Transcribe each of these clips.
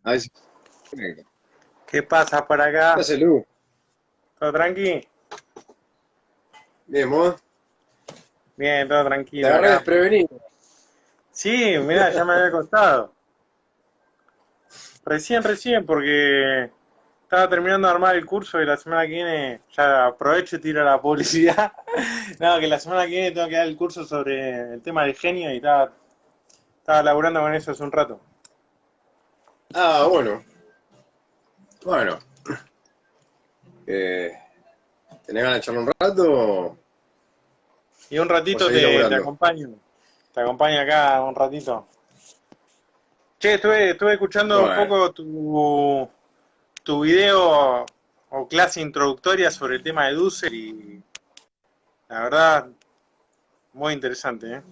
A ver si... ¿Qué ¿Qué pasa por acá? haces, Lu? ¿Todo tranqui? Bien, vos. Bien, todo Te tranquilo agarré acá. desprevenido. Sí, mirá, ya me había costado. Recién, porque estaba terminando de armar el curso y la semana que viene, ya aprovecho y tiro la publicidad. No, que la semana que viene tengo que dar el curso sobre el tema del genio y estaba laburando con eso hace un rato. Ah, bueno. Bueno. Eh, ¿Tenés ganas de echarle un rato Y un o ratito seguir te laburando? acompaño. Te acompaño acá un ratito. Che, estuve escuchando un Bueno. poco tu video o clase introductoria sobre el tema de Dussel y la verdad, muy interesante, ¿eh?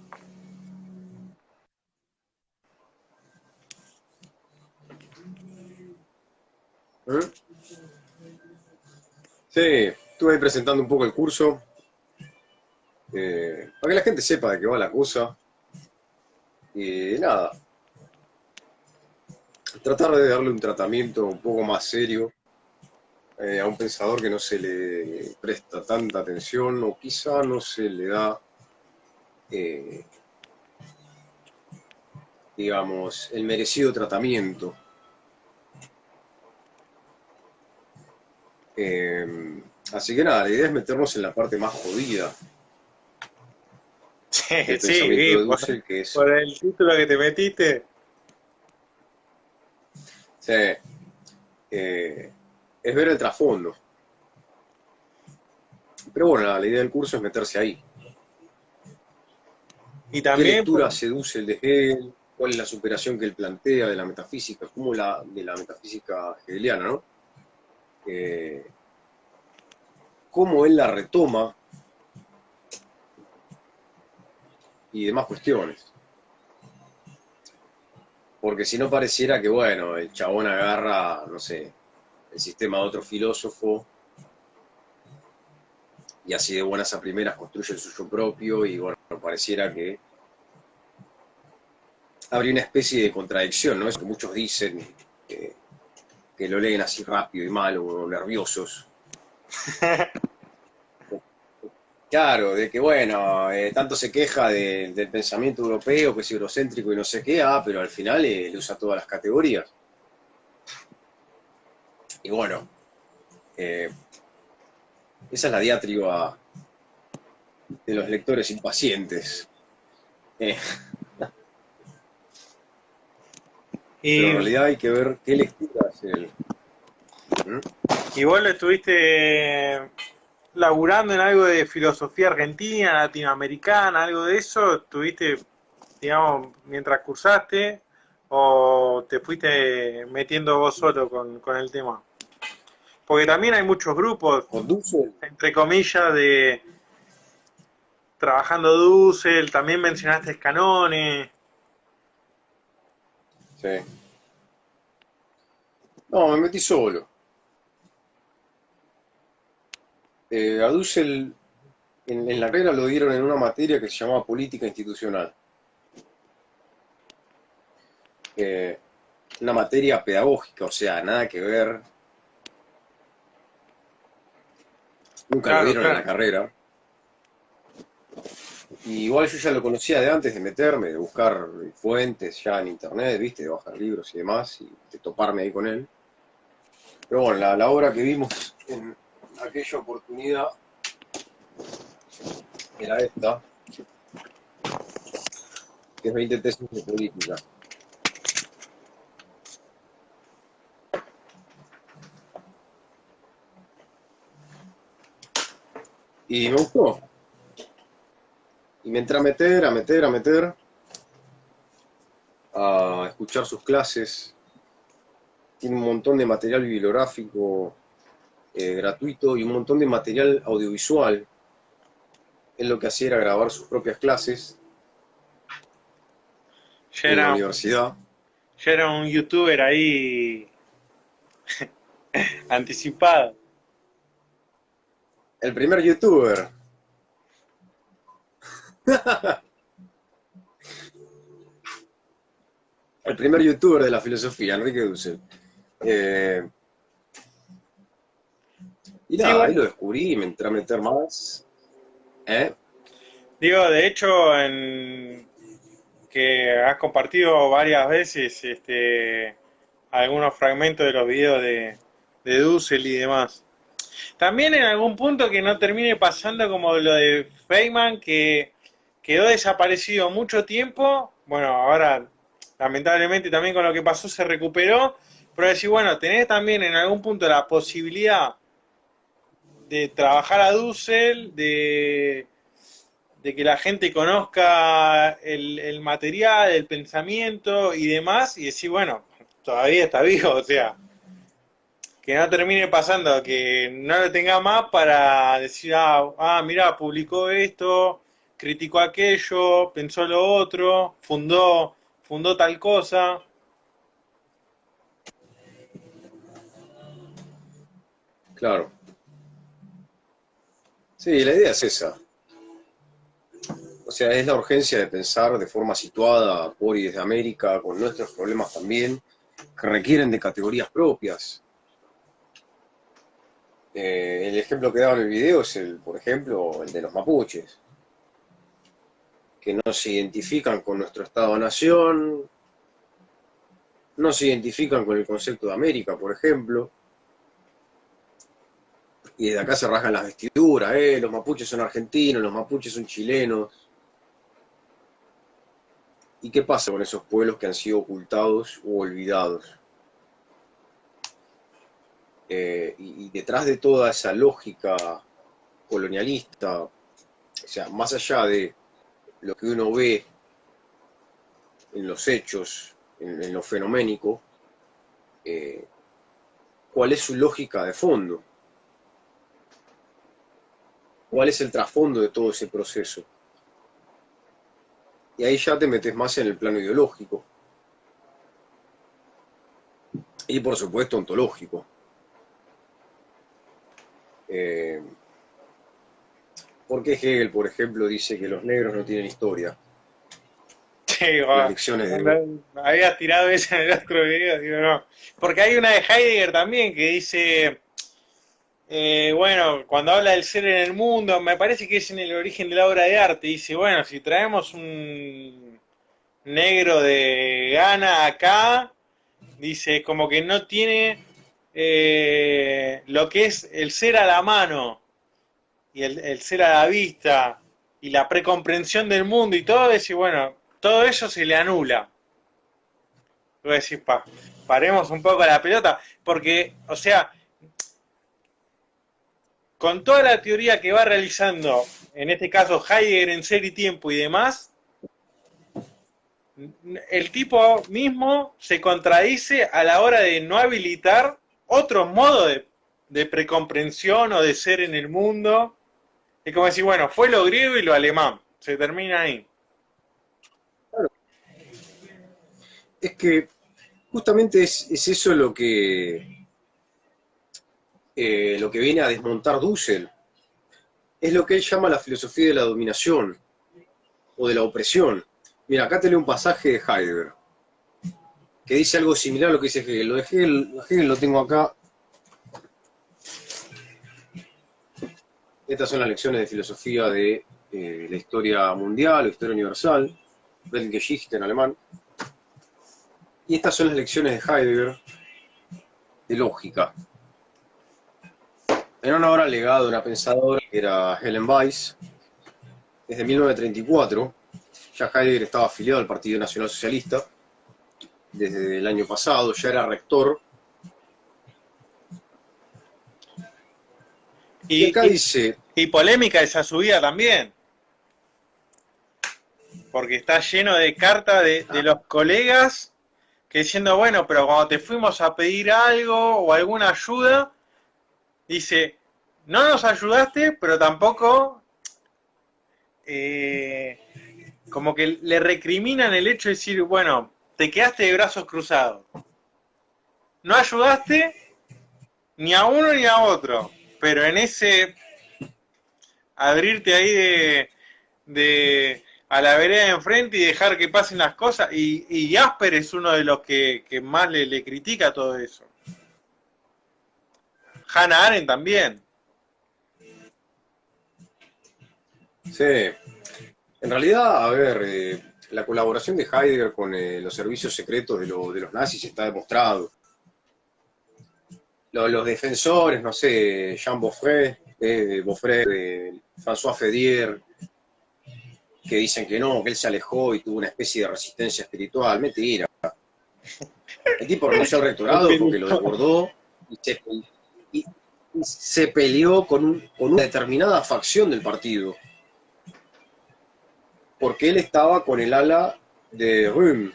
¿Eh? Sí, estuve ahí presentando un poco el curso. Para que la gente sepa de qué va la cosa. Y nada, tratar de darle un tratamiento un poco más serio a un pensador que no se le presta tanta atención o quizá no se le da eh, digamos, el merecido tratamiento. Así que nada, la idea es meternos en la parte más jodida Sí, del sí, pensamiento vi de Dussel, que es, por el título que te metiste. sí, eh, es ver el trasfondo. Pero bueno, la idea del curso es meterse ahí. Y ¿Qué también, lectura seduce el de Hegel? ¿Cuál es la superación que él plantea de la metafísica? ¿Cómo de la metafísica hegeliana, ¿no? Eh, ¿Cómo él la retoma? Y demás cuestiones. Porque si no pareciera que, bueno, el chabón agarra, no sé, el sistema de otro filósofo y así de buenas a primeras construye el suyo propio y, bueno, pareciera que habría una especie de contradicción, ¿no? Es que muchos dicen que, que lo leen así rápido y mal o nerviosos. Claro, de que bueno, tanto se queja del pensamiento europeo, que es eurocéntrico y no sé qué, pero al final le usa todas las categorías. Y bueno, eh, esa es la diatriba de los lectores impacientes. Eh, pero en y, realidad hay que ver qué lectura es el... ¿Mm? y vos lo estuviste laburando en algo de filosofía argentina, latinoamericana, algo de eso, estuviste, digamos, mientras cursaste o te fuiste metiendo vos solo con el tema. Porque también hay muchos grupos, Conduce. entre comillas, de trabajando Dussel, también mencionaste Canone. Sí. No, me metí solo. A Dussel en la carrera lo dieron en una materia que se llamaba política institucional. Eh, una materia pedagógica, o sea, nada que ver. Nunca lo Claro, dieron en la claro. carrera. Y igual yo ya lo conocía de antes de meterme, de buscar fuentes ya en internet, viste, de bajar libros y demás, y de toparme ahí con él. Pero bueno, la obra que vimos en aquella oportunidad era esta, que es 20 tesis de política. Y me gustó. Y me entré a meter, a escuchar sus clases. Tiene un montón de material bibliográfico gratuito y un montón de material audiovisual. Él lo que hacía era grabar sus propias clases Ya en la era, universidad. ya era un youtuber ahí anticipado. El primer youtuber. El primer youtuber de la filosofía, Enrique Dussel. Y Sí, nada, ahí bueno, lo descubrí y me entré a meter más. ¿Eh? digo, de hecho, que has compartido varias veces algunos fragmentos de los videos de Dussel y demás. También en algún punto que no termine pasando como lo de Feynman, que quedó desaparecido mucho tiempo. Bueno, ahora lamentablemente también con lo que pasó se recuperó. Pero decir, bueno, tenés también en algún punto la posibilidad de trabajar a Dussel, de que la gente conozca el material, el pensamiento y demás, y decir, bueno, todavía está vivo, o sea, que no termine pasando, que no lo tenga más para decir, mira, publicó esto, criticó aquello, pensó lo otro, fundó tal cosa. Claro. Sí, la idea es esa. O sea, es la urgencia de pensar de forma situada por y desde América, con nuestros problemas también, que requieren de categorías propias. El ejemplo que daba en el video es por ejemplo, el de los mapuches, que no se identifican con nuestro Estado-nación, no se identifican con el concepto de América, por ejemplo, y desde acá se rasgan las vestiduras, los mapuches son argentinos, los mapuches son chilenos. ¿Y qué pasa con esos pueblos que han sido ocultados u olvidados? Y detrás de toda esa lógica colonialista, o sea, más allá de lo que uno ve en los hechos, en lo fenoménico, eh, ¿cuál es su lógica de fondo? ¿Cuál es el trasfondo de todo ese proceso? Y ahí ya te metes más en el plano ideológico y por supuesto ontológico. ¿Por qué Hegel, por ejemplo, dice que los negros no tienen historia? Sí, Las lecciones de... había tirado esa en el otro video, digo, no. Porque hay una de Heidegger también que dice, bueno, cuando habla del ser en el mundo, me parece que es en el origen de la obra de arte, dice, bueno, si traemos un negro de Ghana acá, dice, como que no tiene lo que es el ser a la mano y el ser a la vista y la precomprensión del mundo y todo, dice, bueno, todo eso se le anula. Voy a decir, paremos un poco la pelota, porque, o sea, con toda la teoría que va realizando, en este caso Heidegger en Ser y Tiempo y demás, el tipo mismo se contradice a la hora de no habilitar otro modo de precomprensión o de ser en el mundo. Es como decir, bueno, fue lo griego y lo alemán. Se termina ahí. Es que justamente es eso lo que viene a desmontar Dussel. Es lo que él llama la filosofía de la dominación o de la opresión. Mira, acá te leo un pasaje de Heidegger que dice algo similar a lo que dice Hegel. Lo de Hegel lo tengo acá. Estas son las lecciones de filosofía de la historia mundial o historia universal, Weltgeschichte en alemán. Y estas son las lecciones de Heidegger de lógica. En una obra legada de una pensadora que era Helen Weiss, desde 1934, ya Heidegger estaba afiliado al Partido Nacional Socialista, desde el año pasado, ya era rector. Y acá dice... Y polémica esa subida también, porque está lleno de cartas de los colegas que diciendo, bueno, pero cuando te fuimos a pedir algo o alguna ayuda, dice, no nos ayudaste, pero tampoco como que le recriminan el hecho de decir, bueno, te quedaste de brazos cruzados. No ayudaste ni a uno ni a otro, pero en ese abrirte ahí a la vereda de enfrente y dejar que pasen las cosas. Y Jasper es uno de los que más le critica todo eso. Hannah Arendt también. Sí, en realidad, a ver, la colaboración de Heidegger con los servicios secretos de los nazis está demostrado. Los defensores, no sé, Jean Beaufret, François Fedier, que dicen que no, que él se alejó y tuvo una especie de resistencia espiritual. Mentira. El tipo renunció al rectorado porque lo desbordó y se peleó con una determinada facción del partido. Porque él estaba con el ala de Röhm.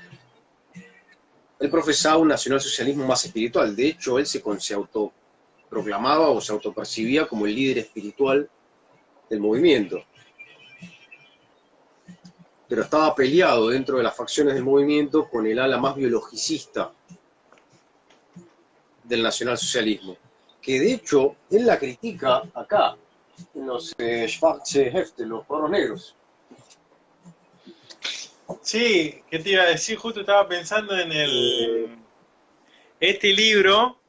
Él profesaba un nacionalsocialismo más espiritual. De hecho, él se autoproclamaba o se autopercibía como el líder espiritual del movimiento. Pero estaba peleado dentro de las facciones del movimiento con el ala más biologicista del nacionalsocialismo, que de hecho él la critica acá, en los Schwarze Hefte, los cuadros negros. Sí, ¿qué te iba a decir? Justo estaba pensando en este libro.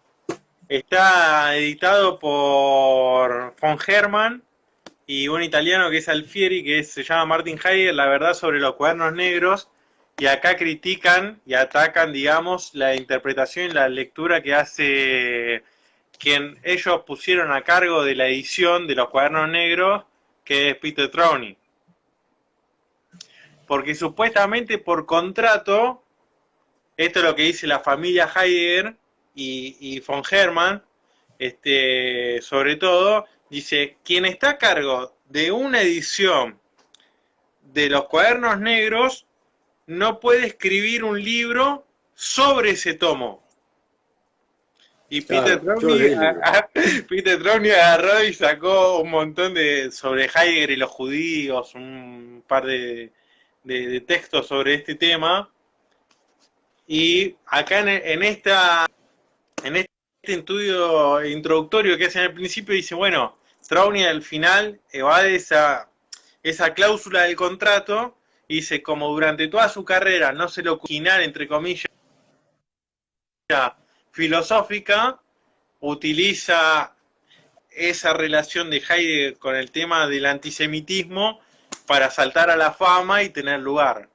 Está editado por von Hermann y un italiano que es Alfieri, se llama Martin Heidegger, la verdad sobre los cuadernos negros, y acá critican y atacan, digamos, la interpretación y la lectura que hace quien ellos pusieron a cargo de la edición de los cuadernos negros, que es Peter Trowny. Porque supuestamente por contrato, esto es lo que dice la familia Heidegger y von Hermann, sobre todo, dice, quien está a cargo de una edición de los cuadernos negros no puede escribir un libro sobre ese tomo. Y Peter Trowny agarró y sacó un montón sobre Heidegger y los judíos, un par de textos sobre este tema. Y acá en este estudio introductorio que hacen al principio dice, bueno, Trowny al final evade esa cláusula del contrato y dice, como durante toda su carrera no se le ocurrió, entre comillas, filosófica, utiliza esa relación de Heidegger con el tema del antisemitismo para saltar a la fama y tener lugar.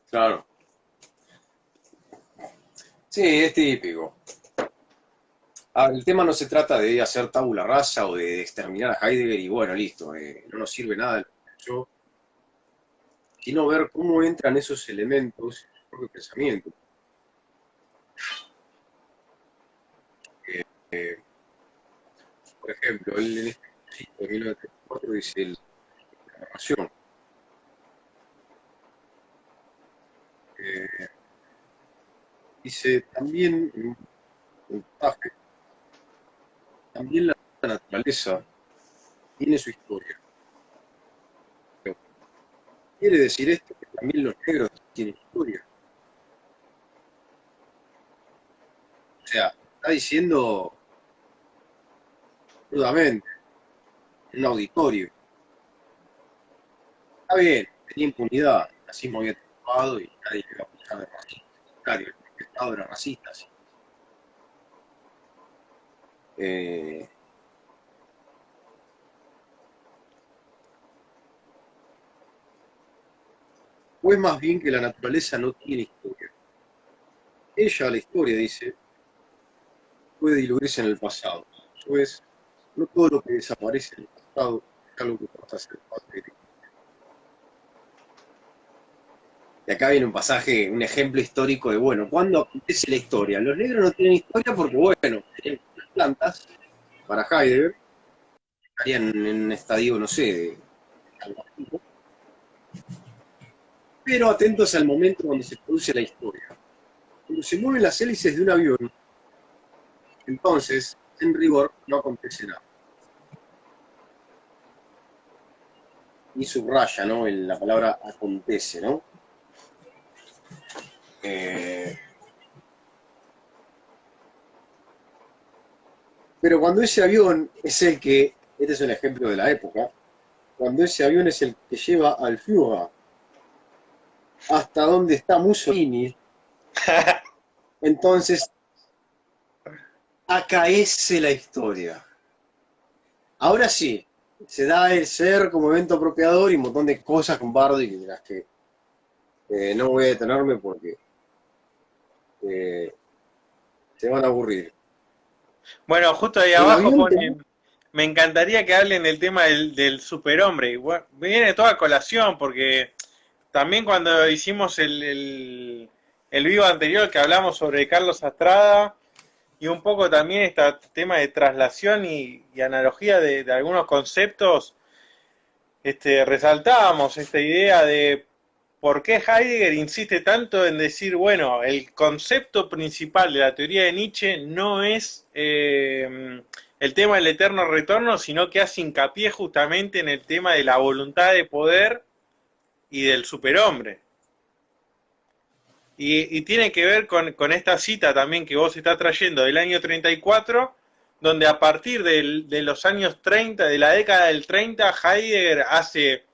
Claro. Sí, es típico. Ahora, el tema no se trata de hacer tabula rasa o de exterminar a Heidegger y bueno, listo, no nos sirve nada el yo, sino ver cómo entran esos elementos en el propio pensamiento. Por ejemplo, él en este sitio de 1934 dice la narración. Dice también un pasaje, también la naturaleza tiene su historia. Quiere decir esto que también los negros tienen historia. O sea, está diciendo crudamente en un auditorio. Está bien, tenía impunidad, el nazismo había triunfado y nadie le iba a acusar de racismo. Claro, el Estado era racista, sí. O es más bien que la naturaleza no tiene historia. Ella, la historia, dice, puede diluirse en el pasado. Eso es, no todo lo que desaparece en el pasado es algo que pasa a ser parte de la historia. Y acá viene un pasaje, un ejemplo histórico de, bueno, ¿cuándo acontece la historia? Los negros no tienen historia porque, bueno, tenían las plantas, para Heidegger, estarían en un estadio, no sé, de algo así, ¿no? Pero atentos al momento cuando se produce la historia. Cuando se mueven las hélices de un avión, entonces, en rigor, no acontece nada. Y subraya, ¿no? La palabra acontece, ¿no? Pero cuando ese avión es el que, este es un ejemplo de la época, cuando ese avión es el que lleva al Führer, hasta donde está Mussolini, entonces acaece la historia. Ahora sí, se da el ser como evento apropiador y un montón de cosas con Bardi de las que no voy a detenerme porque eh, se van a aburrir. Bueno, justo ahí El abajo avión ponen, me encantaría que hablen del tema del superhombre. Y bueno, viene toda a colación porque también cuando hicimos el vivo anterior que hablamos sobre Carlos Astrada y un poco también este tema de traslación y analogía de algunos conceptos, resaltábamos esta idea de por qué Heidegger insiste tanto en decir, bueno, el concepto principal de la teoría de Nietzsche no es el tema del eterno retorno, sino que hace hincapié justamente en el tema de la voluntad de poder y del superhombre. Y tiene que ver con esta cita también que vos estás trayendo del año 34, donde a partir de los años 30, de la década del 30, Heidegger hace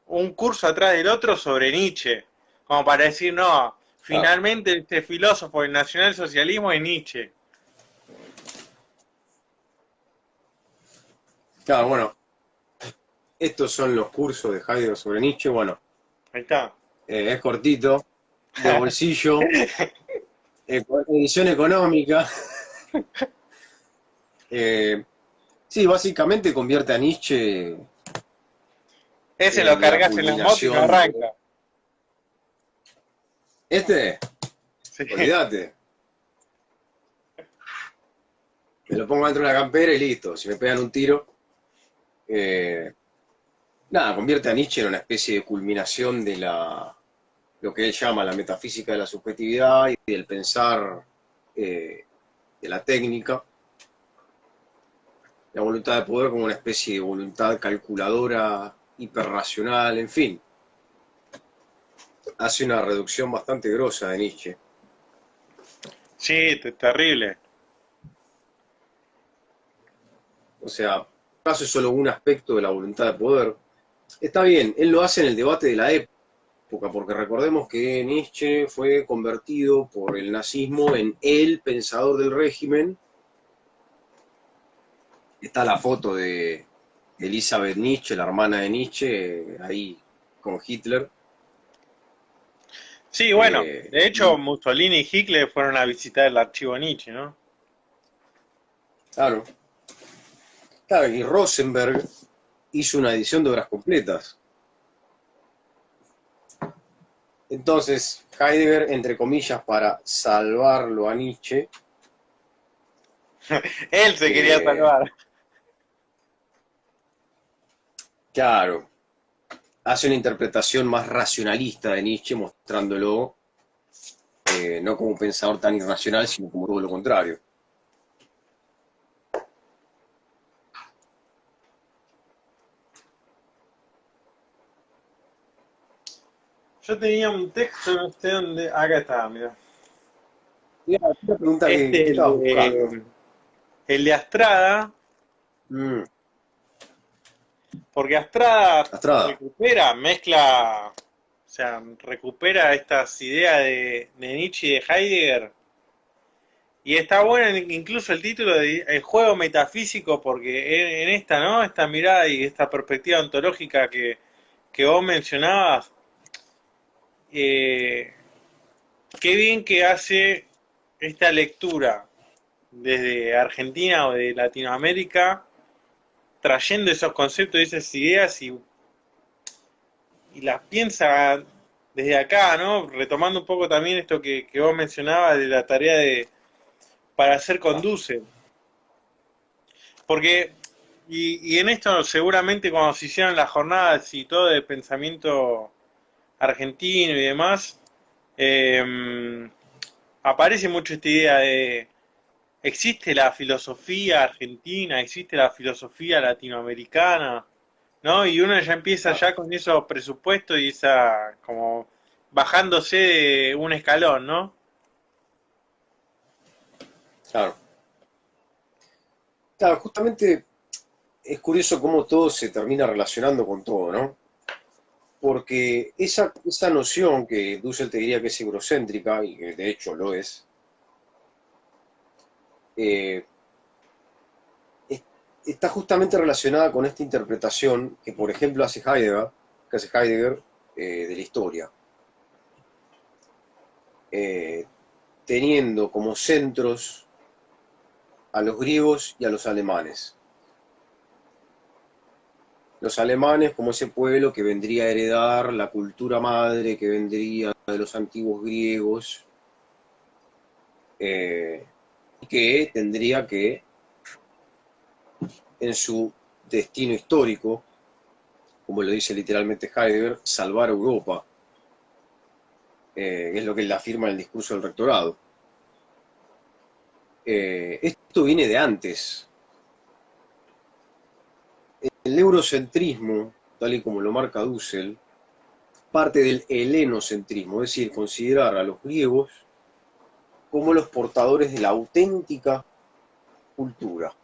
un curso atrás del otro sobre Nietzsche, como para decir, no, claro, finalmente este filósofo del nacionalsocialismo es Nietzsche. claro, bueno, estos son los cursos de Heidegger sobre Nietzsche. Bueno, Ahí está. es cortito, de bolsillo, edición económica. Eh, sí, básicamente convierte a Nietzsche Ese lo en la cargas en la moto y no culminación de... arranca. Este, Sí. olvídate, me lo pongo dentro de la campera y listo. Si me pegan un tiro, nada, convierte a Nietzsche en una especie de culminación de lo que él llama la metafísica de la subjetividad y del pensar de la técnica. La voluntad de poder como una especie de voluntad calculadora, hiperracional, en fin. Hace una reducción bastante grosa de Nietzsche. Sí, terrible. O sea, acaso es solo un aspecto de la voluntad de poder. Está bien, él lo hace en el debate de la época, porque recordemos que Nietzsche fue convertido por el nazismo en el pensador del régimen. Está la foto de Elisabeth Nietzsche, la hermana de Nietzsche, ahí con Hitler. Sí, bueno, de hecho Mussolini y Hitler fueron a visitar el archivo Nietzsche, ¿no? Claro, claro, y Rosenberg hizo una edición de obras completas. Entonces, Heidegger, entre comillas, para salvarlo a Nietzsche, Él se quería eh, salvar. claro, hace una interpretación más racionalista de Nietzsche, mostrándolo no como un pensador tan irracional, sino como todo lo contrario. Yo tenía un texto, no sé dónde. Acá está, mira. Mira, una pregunta que Este, estabas buscando. el de Astrada, Mm, porque Astrada Astrada, recupera, mezcla, o sea, recupera estas ideas de Nietzsche y de Heidegger. Y está bueno incluso el título de El juego metafísico, porque en esta, ¿no? Esta mirada y esta perspectiva ontológica que vos mencionabas, eh, qué bien que hace esta lectura desde Argentina o de Latinoamérica, trayendo esos conceptos y esas ideas y las piensa desde acá, ¿no? Retomando un poco también esto que vos mencionabas de la tarea de para hacer conduce. Porque, y en esto seguramente cuando se hicieron las jornadas y todo de pensamiento argentino y demás, eh, aparece mucho esta idea de existe la filosofía argentina, existe la filosofía latinoamericana, ¿no? Y uno ya empieza ya con esos presupuestos y esa como bajándose de un escalón, ¿no? claro. Claro, justamente es curioso cómo todo se termina relacionando con todo, ¿no? Porque esa noción que Dussel te diría que es eurocéntrica, y que de hecho lo eh, es- está justamente relacionada con esta interpretación que, por ejemplo, que hace Heidegger de la historia, eh, teniendo como centros a los griegos y a los alemanes. Los alemanes como ese pueblo que vendría a heredar la cultura madre que vendría de los antiguos griegos, eh, que tendría que, en su destino histórico, como lo dice literalmente Heidegger, salvar a Europa, es lo que él afirma en el discurso del rectorado. Esto viene de antes. El eurocentrismo, tal y como lo marca Dussel, parte del helenocentrismo, es decir, considerar a los griegos como los portadores de la auténtica cultura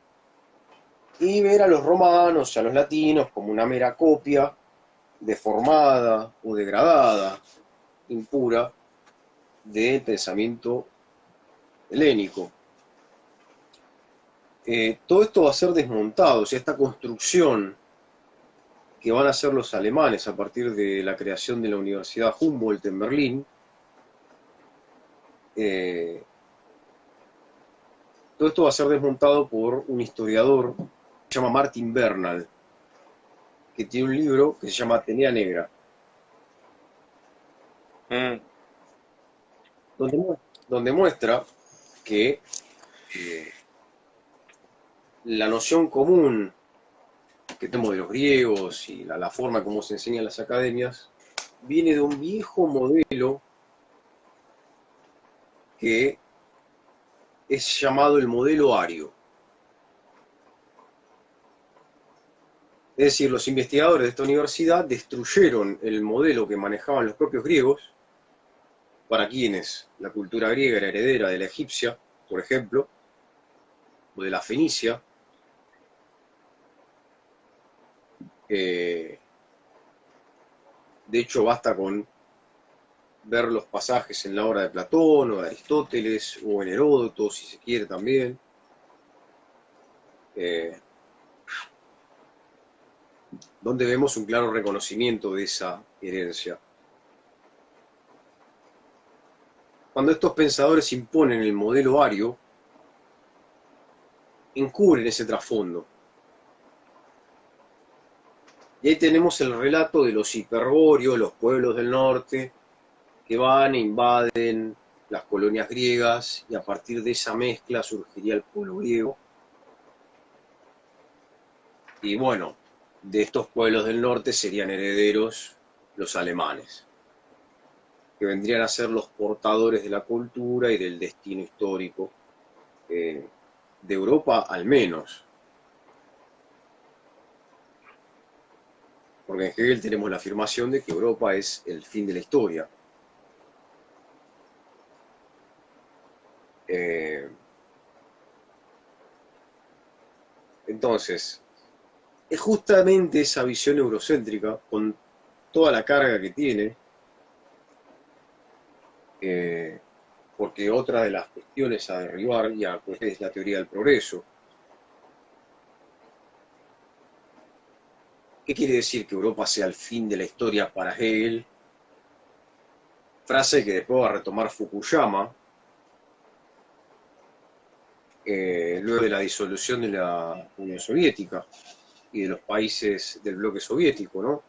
y ver a los romanos y a los latinos como una mera copia deformada o degradada, impura, del pensamiento helénico. Todo esto va a ser desmontado, o sea, esta construcción que van a hacer los alemanes a partir de la creación de la Universidad Humboldt en Berlín, eh, todo esto va a ser desmontado por un historiador que se llama Martin Bernal, que tiene un libro que se llama Atenea Negra, Mm. donde, donde muestra que eh, la noción común que tenemos de los griegos y la forma como se enseña en las academias viene de un viejo modelo que es llamado el modelo ario. Es decir, los investigadores de esta universidad destruyeron el modelo que manejaban los propios griegos, para quienes la cultura griega era heredera de la egipcia, por ejemplo, o de la fenicia. De hecho, basta con ver los pasajes en la obra de Platón o de Aristóteles o en Heródoto, si se quiere también, eh, donde vemos un claro reconocimiento de esa herencia. Cuando estos pensadores imponen el modelo ario, encubren ese trasfondo. Y ahí tenemos el relato de los hiperbóreos, los pueblos del norte, que van e invaden las colonias griegas, y a partir de esa mezcla surgiría el pueblo griego. Y bueno, de estos pueblos del norte serían herederos los alemanes, que vendrían a ser los portadores de la cultura y del destino histórico de Europa al menos. Porque en Hegel tenemos la afirmación de que Europa es el fin de la historia. Entonces, es justamente esa visión eurocéntrica, con toda la carga que tiene, eh, porque otra de las cuestiones a derribar ya pues, es la teoría del progreso. ¿Qué quiere decir que Europa sea el fin de la historia para Hegel? Frase que después va a retomar Fukuyama, luego de la disolución de la Unión Soviética y de los países del bloque soviético, ¿no?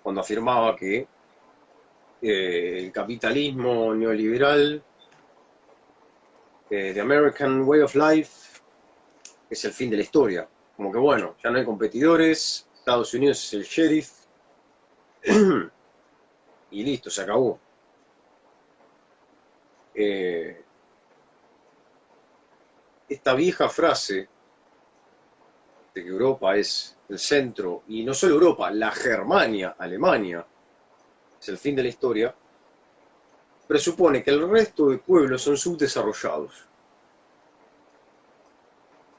Cuando afirmaba que el capitalismo neoliberal, the American Way of Life, es el fin de la historia. Como que bueno, ya no hay competidores, Estados Unidos es el sheriff, y listo, se acabó. Esta vieja frase de que Europa es el centro, y no solo Europa, la Germania, Alemania, es el fin de la historia, presupone que el resto de pueblos son subdesarrollados.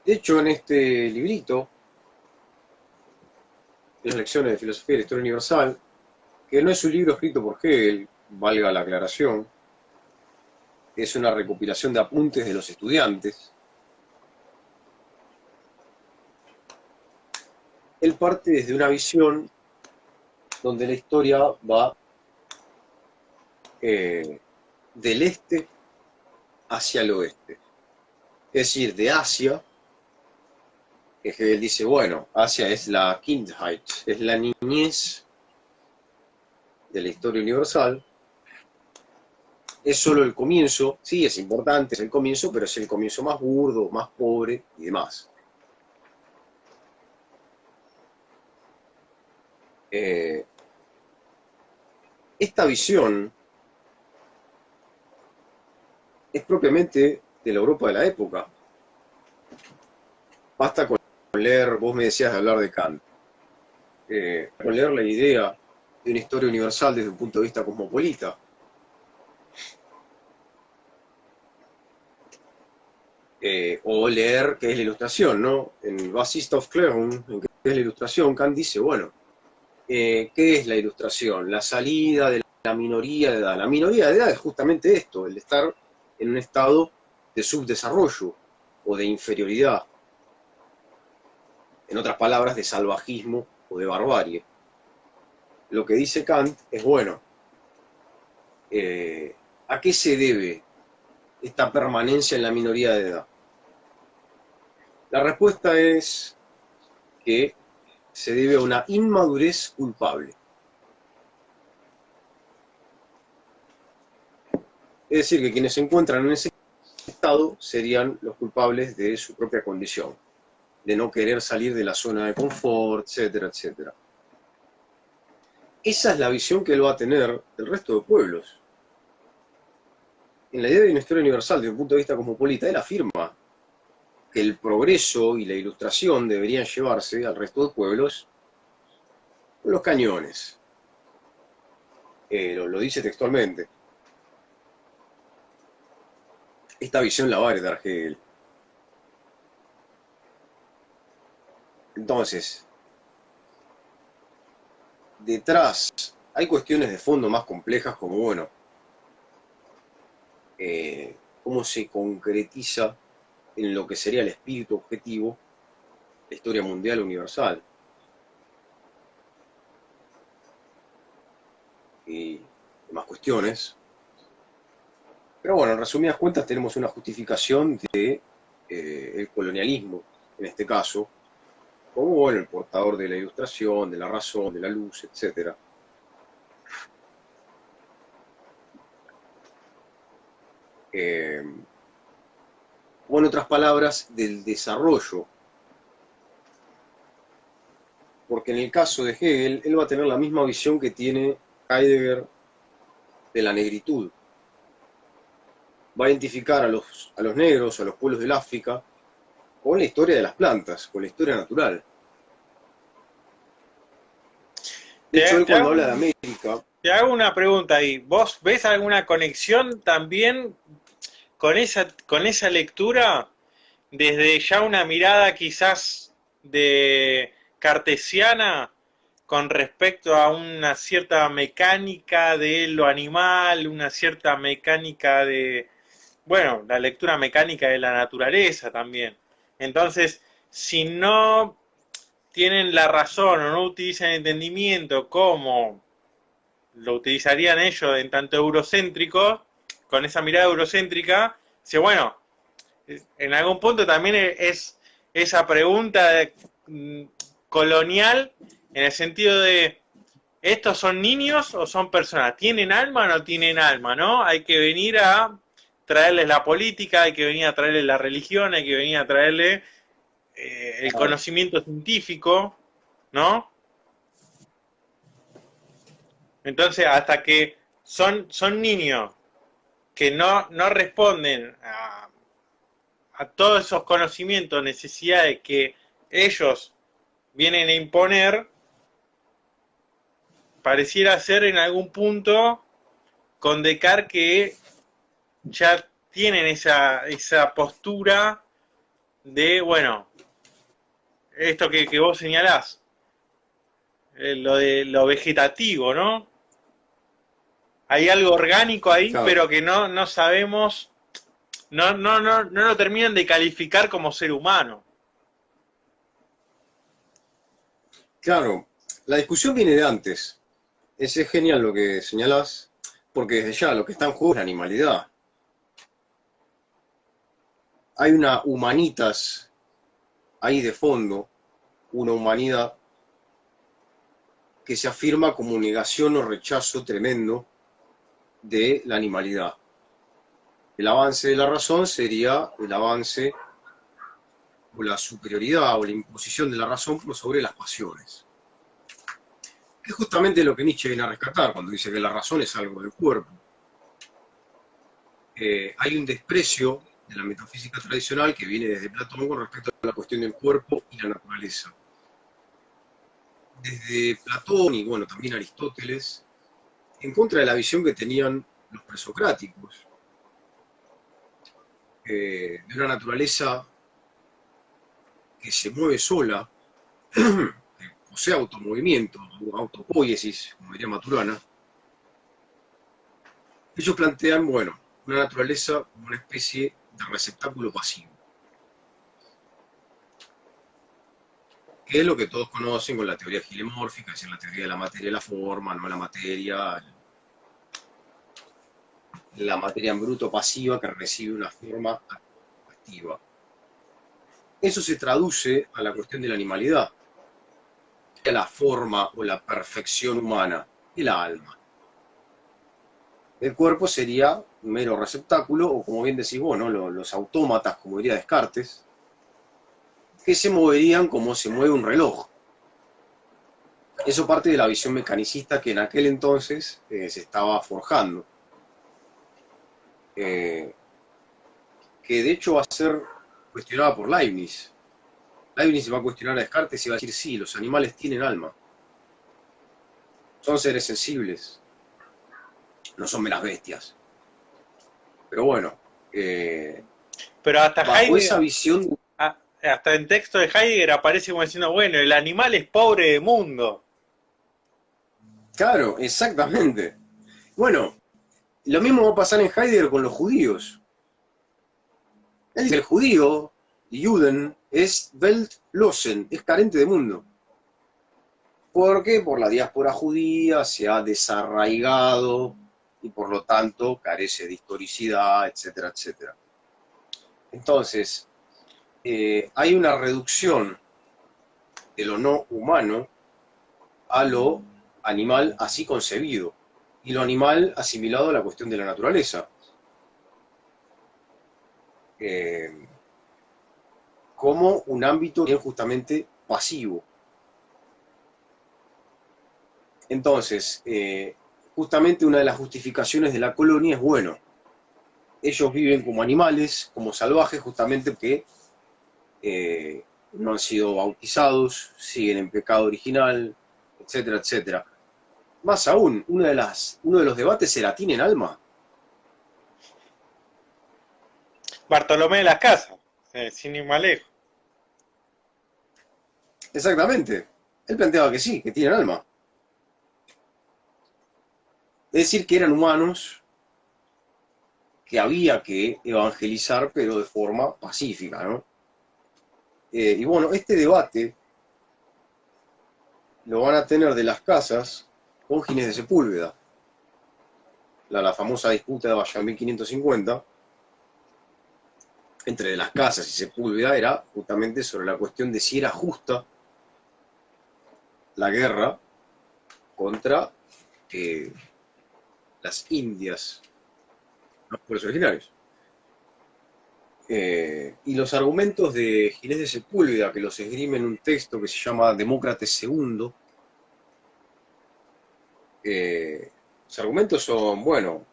De hecho, en este librito las lecciones de filosofía de la historia universal, que no es un libro escrito por Hegel, valga la aclaración, es una recopilación de apuntes de los estudiantes. Él parte desde una visión donde la historia va del este hacia el oeste. Es decir, de Asia, que Hegel dice, bueno, Asia es la Kindheit, es la niñez de la historia universal. Es solo el comienzo, sí, es importante, es el comienzo, pero es el comienzo más burdo, más pobre y demás. Esta visión es propiamente de la Europa de la época. Basta con leer, vos me decías de hablar de Kant, con leer la idea de una historia universal desde un punto de vista cosmopolita. O leer qué es la ilustración, ¿no? En Basist of Clown, en qué es la ilustración, Kant dice, bueno, ¿qué es la ilustración? La salida de la minoría de edad. La minoría de edad es justamente esto, el de estar en un estado de subdesarrollo o de inferioridad. En otras palabras, de salvajismo o de barbarie. Lo que dice Kant es, bueno, ¿a qué se debe esta permanencia en la minoría de edad? La respuesta es que se debe a una inmadurez culpable. Es decir, que quienes se encuentran en ese estado serían los culpables de su propia condición, de no querer salir de la zona de confort, etcétera, etcétera. Esa es la visión que él va a tener del resto de pueblos. En la idea de una historia universal, desde un punto de vista cosmopolita, él afirma que el progreso y la ilustración deberían llevarse al resto de pueblos con los cañones. Lo dice textualmente. Esta visión la va a heredar Hegel. Entonces, detrás hay cuestiones de fondo más complejas como, bueno, cómo se concretiza en lo que sería el espíritu objetivo la historia mundial universal. Y demás cuestiones. Pero bueno, en resumidas cuentas tenemos una justificación de el colonialismo, en este caso, como bueno, el portador de la ilustración, de la razón, de la luz, etc. O en otras palabras, del desarrollo. Porque en el caso de Hegel, él va a tener la misma visión que tiene Heidegger de la negritud. Va a identificar a los negros, a los pueblos del África, con la historia de las plantas, con la historia natural. De hecho, él cuando habla de América... Te hago una pregunta ahí. ¿Vos ves alguna conexión también con esa lectura desde ya una mirada quizás de cartesiana con respecto a una cierta mecánica de lo animal, una cierta mecánica de, bueno, la lectura mecánica de la naturaleza también? Entonces, si no tienen la razón o no utilizan el entendimiento como lo utilizarían ellos en tanto eurocéntricos, con esa mirada eurocéntrica, dice, bueno, en algún punto también es esa pregunta colonial en el sentido de ¿estos son niños o son personas? ¿Tienen alma o no tienen alma? ¿No? Hay que venir a traerles la política, hay que venir a traerles la religión, hay que venir a traerles el conocimiento científico, ¿no? Entonces, hasta que son niños que no responden a todos esos conocimientos, necesidades que ellos vienen a imponer, pareciera ser en algún punto con Descartes que ya tienen esa postura de, bueno, esto que vos señalás. lo de lo vegetativo, ¿no? Hay algo orgánico ahí, Claro, pero que no sabemos, no lo terminan de calificar como ser humano. claro, la discusión viene de antes. Es genial lo que señalás, porque desde ya lo que está en juego es la animalidad. Hay una humanitas ahí de fondo, una humanidad que se afirma como negación o rechazo tremendo de la animalidad. El avance de la razón sería el avance o la superioridad o la imposición de la razón por sobre las pasiones. Es justamente lo que Nietzsche viene a rescatar cuando dice que la razón es algo del cuerpo. Hay un desprecio de la metafísica tradicional que viene desde Platón con respecto a la cuestión del cuerpo y la naturaleza. Desde Platón y bueno, también Aristóteles, en contra de la visión que tenían los presocráticos, de una naturaleza que se mueve sola, que posee automovimiento, autopoiesis, como diría Maturana. Ellos plantean, bueno, una naturaleza como una especie de receptáculo pasivo, que es lo que todos conocen con la teoría gilemórfica, es decir, la teoría de la materia y la forma, no la materia en bruto pasiva que recibe una forma activa. Eso se traduce a la cuestión de la animalidad, a la forma o la perfección humana, el alma. El cuerpo sería un mero receptáculo, o como bien decís vos, ¿no? Los autómatas, como diría Descartes, que se moverían como se mueve un reloj. Eso parte de la visión mecanicista que en aquel entonces se estaba forjando. Que de hecho va a ser cuestionada por Leibniz. Leibniz va a cuestionar a Descartes y va a decir, sí, los animales tienen alma. Son seres sensibles. No son meras bestias. Pero bueno, Pero hasta bajo esa Heidegger, visión, hasta en texto de Heidegger aparece como diciendo, bueno, el animal es pobre de mundo. claro, exactamente. Bueno, lo mismo va a pasar en Heidegger con los judíos. Él dice, el judío, Juden, es weltlosen, es carente de mundo. Porque por la diáspora judía se ha desarraigado y por lo tanto carece de historicidad, etcétera, etcétera. Entonces, hay una reducción de lo no humano a lo animal así concebido, y lo animal asimilado a la cuestión de la naturaleza. Como un ámbito bien justamente pasivo. Entonces, justamente una de las justificaciones de la colonia es, bueno, ellos viven como animales, como salvajes, justamente porque no han sido bautizados, siguen en pecado original, etcétera, etcétera. Más aún, uno de los debates era, ¿tienen alma? Bartolomé de las Casas, sin ir más lejos. Exactamente. Él planteaba que sí, que tienen alma. Es decir, que eran humanos que había que evangelizar, pero de forma pacífica, ¿no? Y bueno, este debate lo van a tener de las casas con Ginés de Sepúlveda. La famosa disputa de Valladolid 1550 entre de las casas y Sepúlveda era justamente sobre la cuestión de si era justa la guerra contra las Indias, los pueblos originarios. Y los argumentos de Ginés de Sepúlveda, que los esgrime en un texto que se llama Demócrates II, los argumentos son, bueno,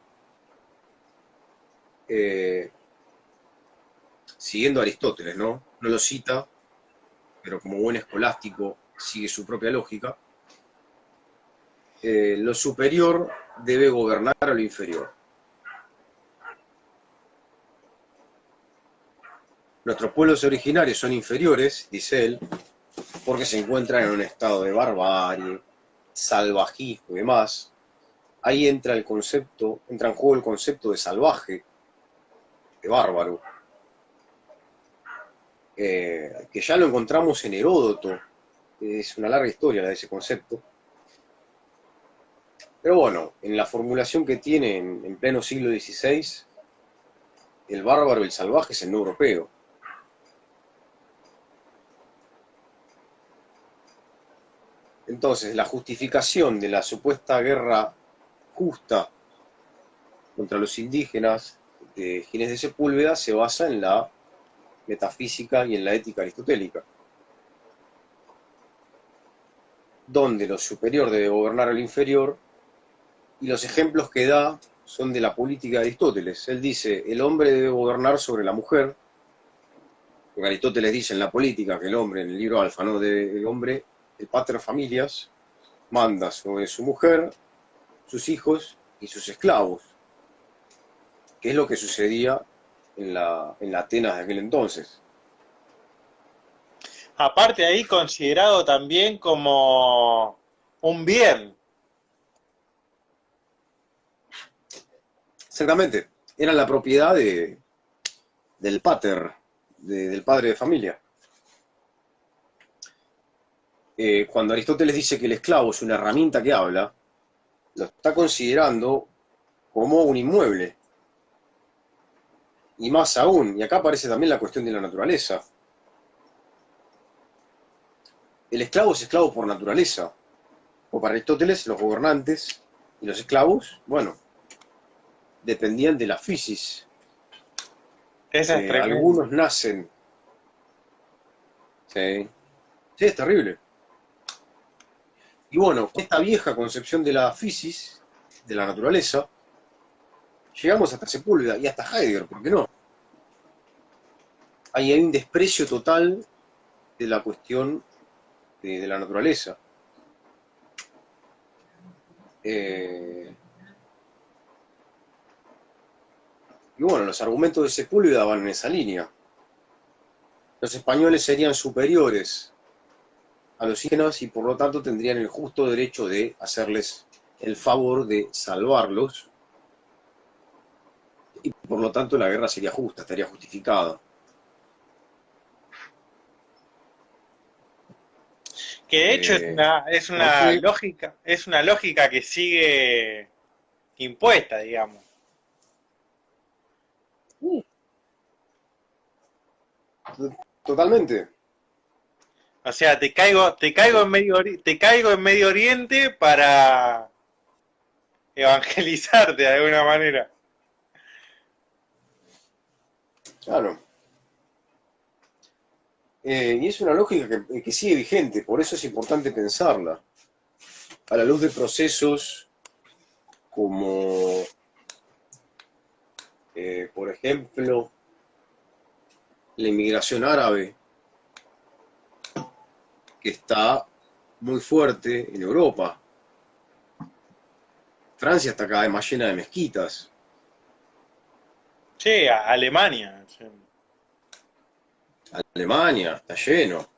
siguiendo a Aristóteles, ¿no? No lo cita, pero como buen escolástico sigue su propia lógica. Lo superior debe gobernar a lo inferior. Nuestros pueblos originarios son inferiores, dice él, porque se encuentran en un estado de barbarie, salvajismo y demás, ahí entra en juego el concepto de salvaje, de bárbaro, que ya lo encontramos en Heródoto. Es una larga historia la de ese concepto. Pero bueno, en la formulación que tiene en pleno siglo XVI, el bárbaro, el salvaje, es el no europeo. Entonces, la justificación de la supuesta guerra justa contra los indígenas de Ginés de Sepúlveda se basa en la metafísica y en la ética aristotélica, donde lo superior debe gobernar al inferior, y los ejemplos que da son de la política de Aristóteles. Él dice, el hombre debe gobernar sobre la mujer, porque Aristóteles dice en la política que el hombre, en el libro Alfa, ¿no? El hombre, el pater familias, manda sobre su mujer, sus hijos y sus esclavos, que es lo que sucedía en la Atenas de aquel entonces. Aparte ahí considerado también como un bien. Exactamente, era la propiedad del pater, del padre de familia. Cuando Aristóteles dice que el esclavo es una herramienta que habla, lo está considerando como un inmueble. Y más aún, y acá aparece también la cuestión de la naturaleza. El esclavo es esclavo por naturaleza. O para Aristóteles, los gobernantes y los esclavos, bueno, dependían de la fisis. Esa es tremenda. Algunos nacen. Sí, sí, es terrible. Y bueno, con esta vieja concepción de la fisis, de la naturaleza, llegamos hasta Sepúlveda y hasta Heidegger, ¿por qué no? Ahí hay un desprecio total de la cuestión de la naturaleza. Y bueno, los argumentos de Sepúlveda van en esa línea. Los españoles serían superiores a los indígenas y por lo tanto tendrían el justo derecho de hacerles el favor de salvarlos, y por lo tanto la guerra sería justa, estaría justificada. Que de hecho es una lógica que sigue impuesta, digamos. Totalmente. O sea, te caigo en Medio Oriente para evangelizarte de alguna manera. Claro. Y es una lógica que sigue vigente, por eso es importante pensarla. A la luz de procesos como, por ejemplo, la inmigración árabe, que está muy fuerte en Europa. Francia está cada vez más llena de mezquitas. Sí, Alemania. Sí. Alemania está lleno.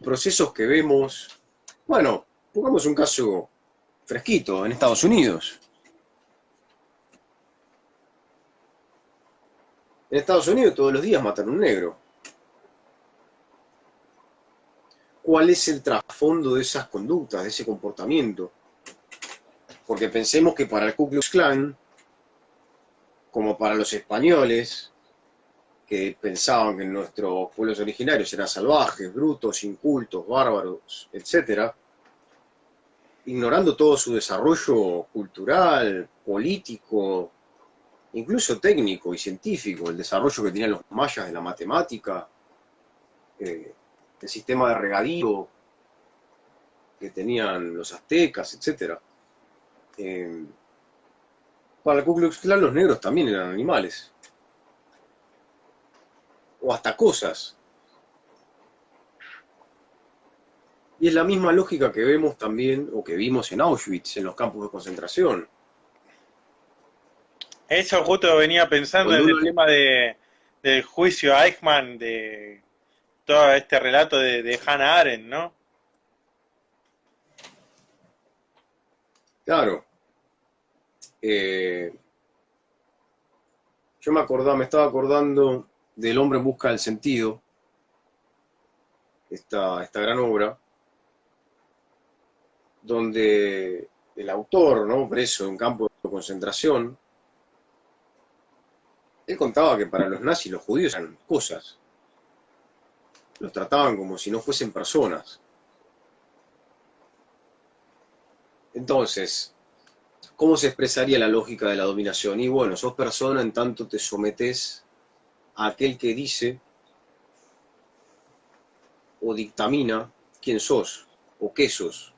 Procesos que vemos, bueno, pongamos un caso fresquito en Estados Unidos. En Estados Unidos todos los días matan a un negro. ¿Cuál es el trasfondo de esas conductas, de ese comportamiento? Porque pensemos que para el Ku Klux Klan, como para los españoles, que pensaban que nuestros pueblos originarios eran salvajes, brutos, incultos, bárbaros, etc., ignorando todo su desarrollo cultural, político, incluso técnico y científico, el desarrollo que tenían los mayas de la matemática, el sistema de regadío que tenían los aztecas, etc. Para el Ku Klux Klan los negros también eran animales. O hasta cosas. Y es la misma lógica que vemos también, o que vimos en Auschwitz, en los campos de concentración. Eso justo venía pensando en el tema del juicio a Eichmann todo este relato de Hannah Arendt, ¿no? Claro. Yo me estaba acordando del Hombre en busca del sentido, esta gran obra, donde el autor, ¿no? Preso en un campo de concentración, él contaba que para los nazis los judíos eran cosas, los trataban como si no fuesen personas. Entonces, ¿cómo se expresaría la lógica de la dominación? Y bueno, sos persona en tanto te sometés a aquel que dice o dictamina quién sos o qué sos.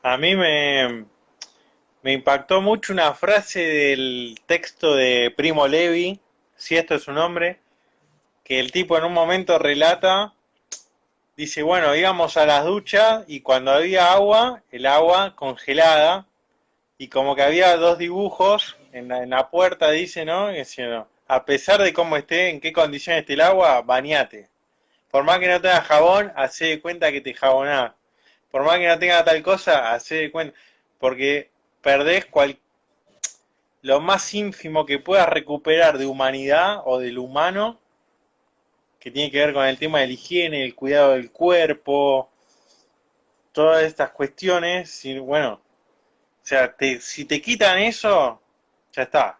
A mí me impactó mucho una frase del texto de Primo Levi, si esto es su nombre, que el tipo en un momento relata, dice, bueno, íbamos a las duchas y cuando había agua, el agua congelada, y como que había dos dibujos en la puerta, dice, ¿no? Y dice, no, a pesar de cómo esté, en qué condiciones esté el agua, bañate. Por más que no tengas jabón, hacé de cuenta que te jabonás. Por más que no tenga tal cosa, hacé de cuenta. Porque perdés lo más ínfimo que puedas recuperar de humanidad o del humano, que tiene que ver con el tema de la higiene, el cuidado del cuerpo, todas estas cuestiones. Y bueno, o sea, si te quitan eso, ya está.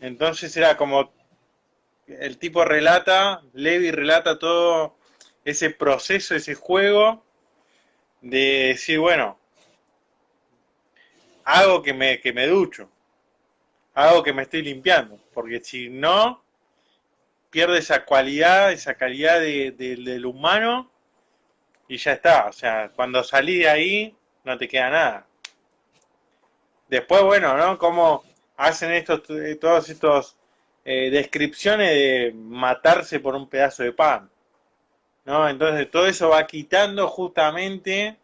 Entonces era como el tipo relata, Levi relata todo ese proceso, ese juego de decir, bueno, hago que me ducho, hago que me estoy limpiando, porque si no, pierde esa calidad del humano y ya está. O sea, cuando salís de ahí, no te queda nada. Después, bueno, ¿no? Cómo hacen todos estos descripciones de matarse por un pedazo de pan, ¿no? Entonces todo eso va quitando justamente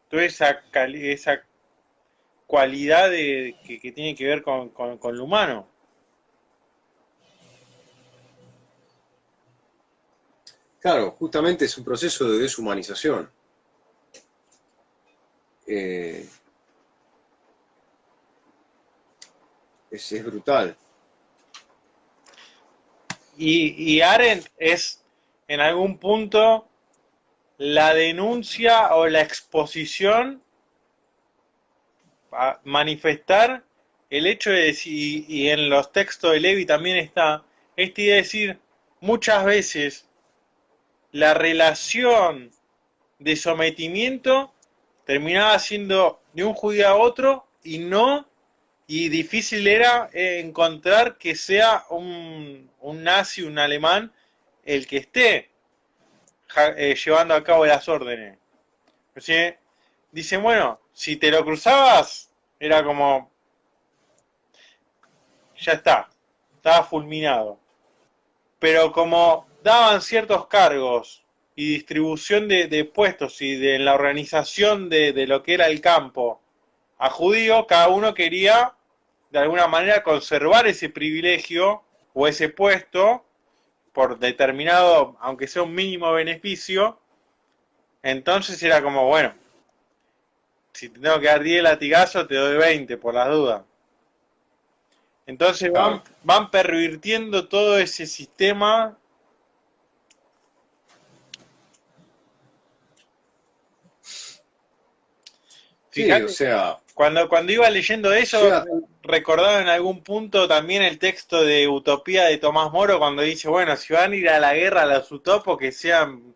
toda esa cualidad que tiene que ver con lo humano. Claro, justamente es un proceso de deshumanización. Eh, es brutal. Y Arendt es en algún punto la denuncia o la exposición a manifestar el hecho de decir, y en los textos de Levi también está, esta idea de decir, muchas veces la relación de sometimiento terminaba siendo de un judío a otro y difícil era encontrar que sea un nazi, un alemán, el que esté llevando a cabo las órdenes. ¿Sí? Dicen, bueno, si te lo cruzabas, era como, ya está, estaba fulminado. Pero como daban ciertos cargos y distribución de puestos y de la organización de lo que era el campo a judíos, cada uno quería de alguna manera conservar ese privilegio o ese puesto por determinado, aunque sea un mínimo beneficio. Entonces era como, bueno, si te tengo que dar 10 latigazos, te doy 20 por las dudas. Entonces Claro. van pervirtiendo todo ese sistema. Sí, o Fíjate, sea, cuando iba leyendo eso, llega, recordaba en algún punto también el texto de Utopía de Tomás Moro, cuando dice, bueno, si van a ir a la guerra a los utopos, que sean,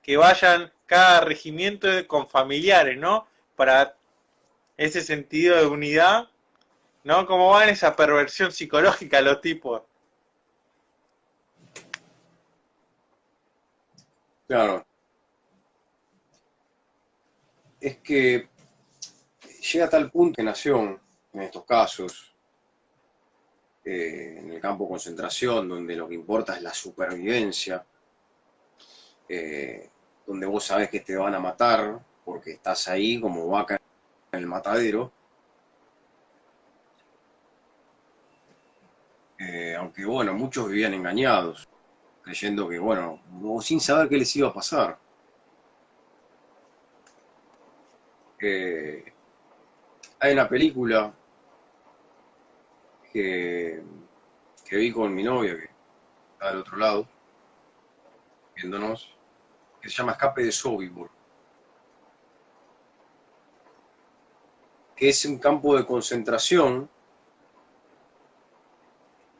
que vayan cada regimiento con familiares, ¿no? Para ese sentido de unidad, ¿no? ¿Cómo va en esa perversión psicológica los tipos? claro, es que llega a tal punto que nación, en estos casos, en el campo de concentración, donde lo que importa es la supervivencia, donde vos sabés que te van a matar, porque estás ahí como vaca en el matadero, Aunque bueno, muchos vivían engañados, creyendo que, bueno, o sin saber qué les iba a pasar. Eh, Hay una película que, que vi con mi novia, que está del otro lado, viéndonos, que se llama Escape de Sobibor, que es un campo de concentración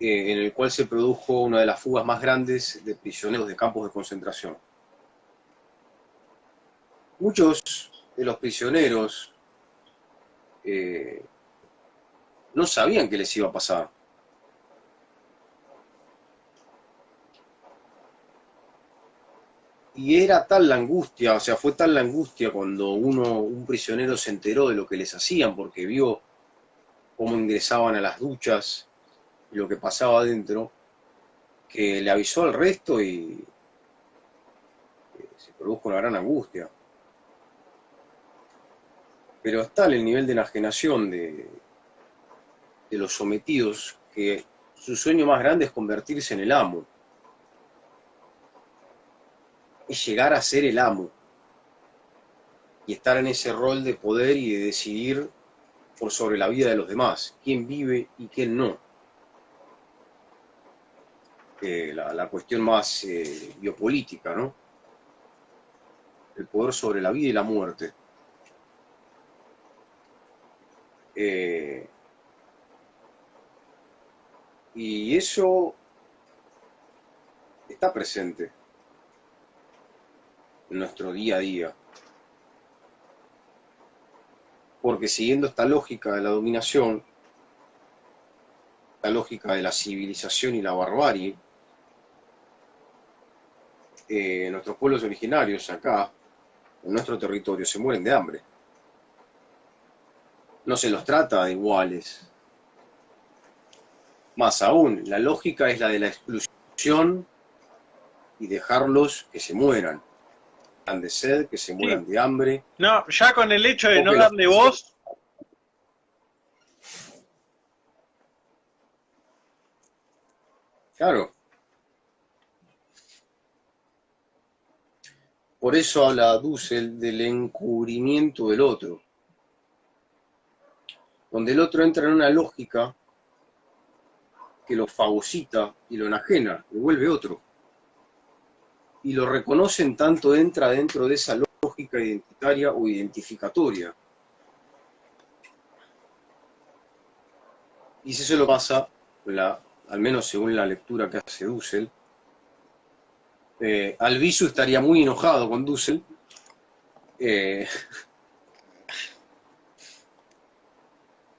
en el cual se produjo una de las fugas más grandes de prisioneros de campos de concentración. Muchos de los prisioneros no sabían qué les iba a pasar. Y era tal la angustia, o sea, fue tal la angustia cuando un prisionero se enteró de lo que les hacían, porque vio cómo ingresaban a las duchas y lo que pasaba adentro, que le avisó al resto y se produjo una gran angustia. Pero es tal el nivel de enajenación de los sometidos que su sueño más grande es convertirse en el amo. Es llegar a ser el amo. Y estar en ese rol de poder y de decidir por sobre la vida de los demás. Quién vive y quién no. La cuestión más biopolítica, ¿no? El poder sobre la vida y la muerte. Y eso está presente en nuestro día a día. Porque siguiendo esta lógica de la dominación, la lógica de la civilización y la barbarie, nuestros pueblos originarios acá, en nuestro territorio, se mueren de hambre. No se los trata de iguales. Más aún, la lógica es la de la exclusión y dejarlos que se mueran. De sed, que se mueran de hambre. No, ya con el hecho de no darle voz. Claro. Por eso habla Dussel del encubrimiento del otro, donde el otro entra en una lógica que lo fagocita y lo enajena, lo vuelve otro. Y lo reconoce en tanto entra dentro de esa lógica identitaria o identificatoria. Y si eso lo pasa, al menos según la lectura que hace Dussel, Albizu estaría muy enojado con Dussel,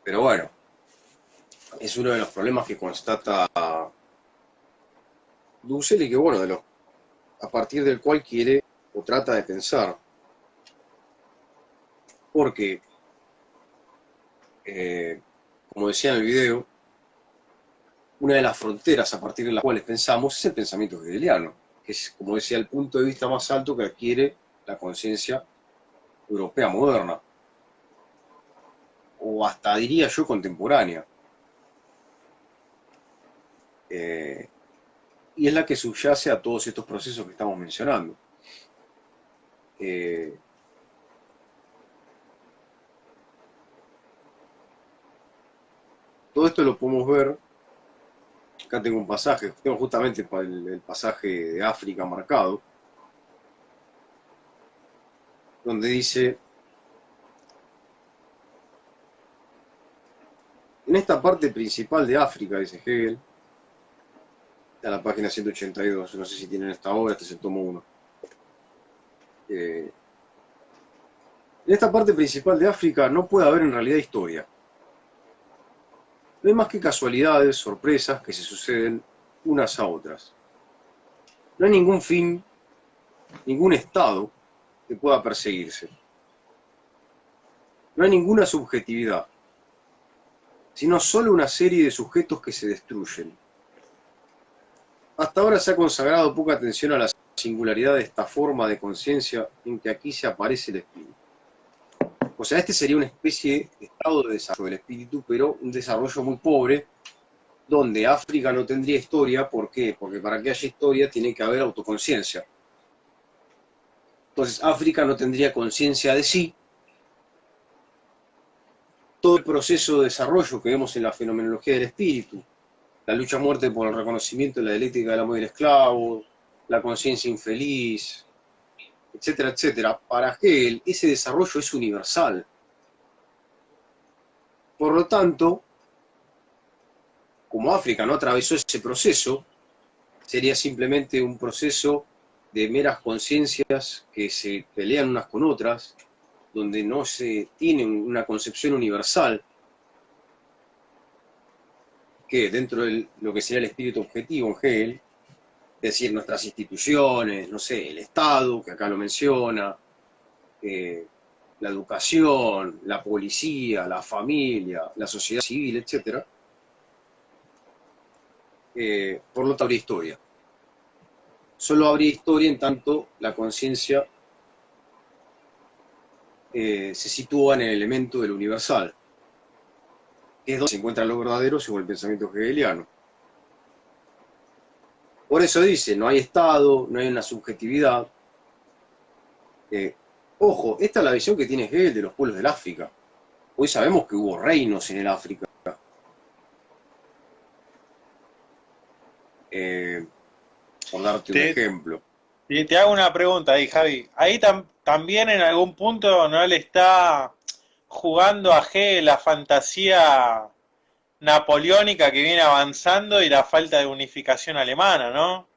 pero bueno, es uno de los problemas que constata Dussel y que bueno, a partir del cual quiere o trata de pensar. Porque, como decía en el video, una de las fronteras a partir de las cuales pensamos es el pensamiento hegeliano, que es, como decía, el punto de vista más alto que adquiere la conciencia europea moderna, o hasta diría yo contemporánea. Y es la que subyace a todos estos procesos que estamos mencionando. Todo esto lo podemos ver. Acá tengo un pasaje, tengo justamente el pasaje de África marcado, donde dice: en esta parte principal de África, dice Hegel, a la página 182, no sé si tienen esta obra, este es el tomo 1. En esta parte principal de África no puede haber en realidad historia. No hay más que casualidades, sorpresas que se suceden unas a otras. No hay ningún fin, ningún estado que pueda perseguirse. No hay ninguna subjetividad, sino solo una serie de sujetos que se destruyen. Hasta ahora se ha consagrado poca atención a la singularidad de esta forma de conciencia en que aquí se aparece el espíritu. O sea, este sería una especie de estado de desarrollo del espíritu, pero un desarrollo muy pobre donde África no tendría historia. ¿Por qué? Porque para que haya historia tiene que haber autoconciencia. Entonces África no tendría conciencia de sí. Todo el proceso de desarrollo que vemos en la fenomenología del espíritu, la lucha a muerte por el reconocimiento de la dialéctica del amo y del esclavo, la conciencia infeliz, etcétera, etcétera, para Hegel ese desarrollo es universal. Por lo tanto, como África no atravesó ese proceso, sería simplemente un proceso de meras conciencias que se pelean unas con otras, donde no se tiene una concepción universal que dentro de lo que sería el espíritu objetivo en Hegel, es decir, nuestras instituciones, no sé, el Estado, que acá lo menciona, la educación, la policía, la familia, la sociedad civil, etc. Por lo tanto, habría historia. Solo habría historia en tanto la conciencia se sitúa en el elemento del universal, que es donde se encuentran los verdaderos según el pensamiento hegeliano. Por eso dice, no hay Estado, no hay una subjetividad. Ojo, esta es la visión que tiene Hegel de los pueblos del África. Hoy sabemos que hubo reinos en el África. Por darte un ejemplo. Y te hago una pregunta ahí, Javi. Ahí también en algún punto no le está jugando a Hegel la fantasía napoleónica que viene avanzando y la falta de unificación alemana, ¿no?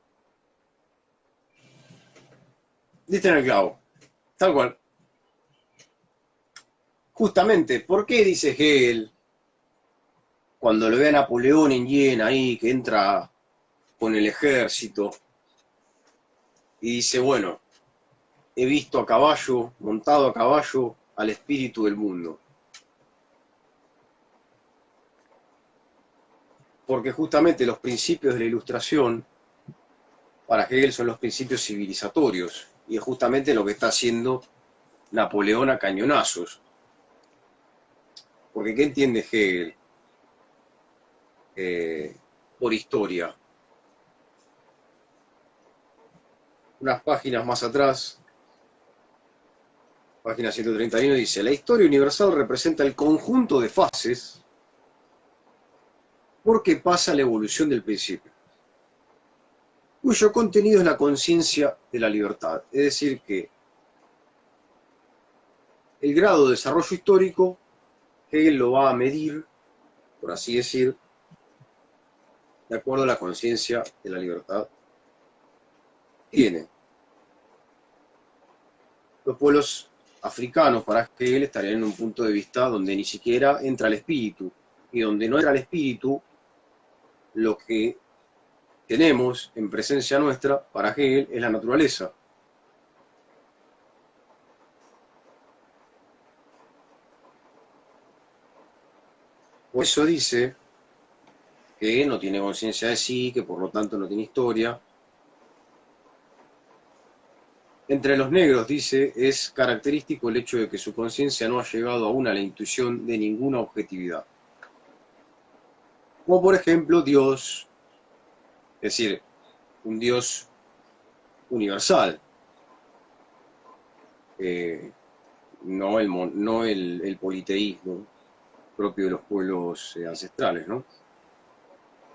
Diste en el clavo. Tal cual. Justamente, ¿por qué dice Hegel, cuando lo ve a Napoleón en Jena ahí, que entra con el ejército, y dice, bueno, he visto a caballo, montado a caballo, al espíritu del mundo? Porque justamente los principios de la Ilustración, para Hegel, son los principios civilizatorios, y es justamente lo que está haciendo Napoleón a cañonazos. Porque ¿qué entiende Hegel por historia? Unas páginas más atrás, página 131, dice: la historia universal representa el conjunto de fases por que pasa la evolución del principio, cuyo contenido es la conciencia de la libertad. Es decir, que el grado de desarrollo histórico, Hegel lo va a medir, por así decir, de acuerdo a la conciencia de la libertad que tiene. Los pueblos africanos, para Hegel, estarían en un punto de vista donde ni siquiera entra el espíritu, y donde no entra el espíritu, lo que tenemos en presencia nuestra, para Hegel, es la naturaleza. Por eso dice que no tiene conciencia de sí, que por lo tanto no tiene historia. Entre los negros, dice, es característico el hecho de que su conciencia no ha llegado aún a la intuición de ninguna objetividad. Como por ejemplo Dios, es decir, un Dios universal, no el politeísmo propio de los pueblos ancestrales, ¿no?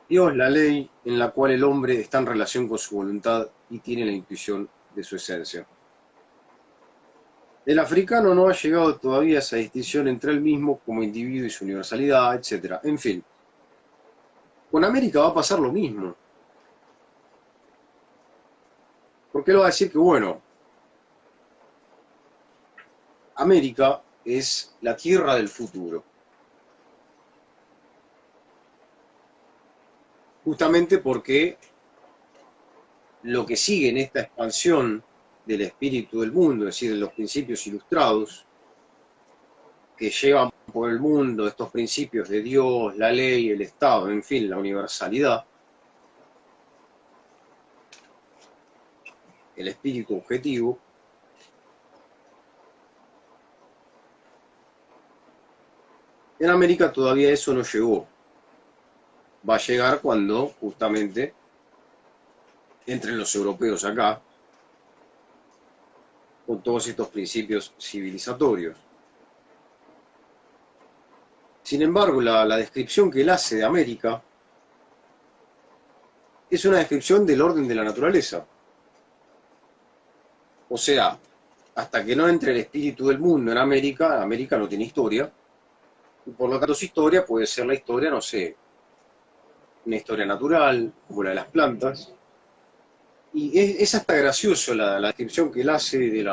Dios, la ley en la cual el hombre está en relación con su voluntad y tiene la intuición de su esencia. El africano no ha llegado todavía a esa distinción entre él mismo como individuo y su universalidad, etc. En fin, con América va a pasar lo mismo. Porque él va a decir que, bueno, América es la tierra del futuro. Justamente porque lo que sigue en esta expansión del espíritu del mundo, es decir, de los principios ilustrados, que llevan por el mundo estos principios de Dios, la ley, el Estado, en fin, la universalidad, el espíritu objetivo, en América todavía eso no llegó. va a llegar cuando justamente entren los europeos acá con todos estos principios civilizatorios. Sin embargo, la descripción que él hace de América es una descripción del orden de la naturaleza. O sea, hasta que no entre el espíritu del mundo en América, América no tiene historia, y por lo tanto su historia puede ser la historia, no sé, una historia natural, como la de las plantas, y es hasta gracioso la descripción que él hace de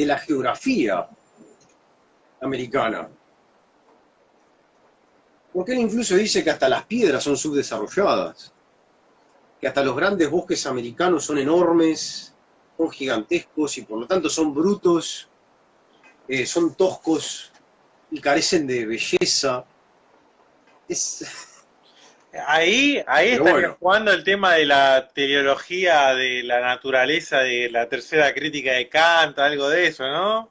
la geografía americana. Porque él incluso dice que hasta las piedras son subdesarrolladas, que hasta los grandes bosques americanos son enormes, son gigantescos y por lo tanto son brutos, son toscos y carecen de belleza. Ahí Pero estaría bueno, jugando el tema de la teleología de la naturaleza, de la tercera crítica de Kant, algo de eso, ¿no?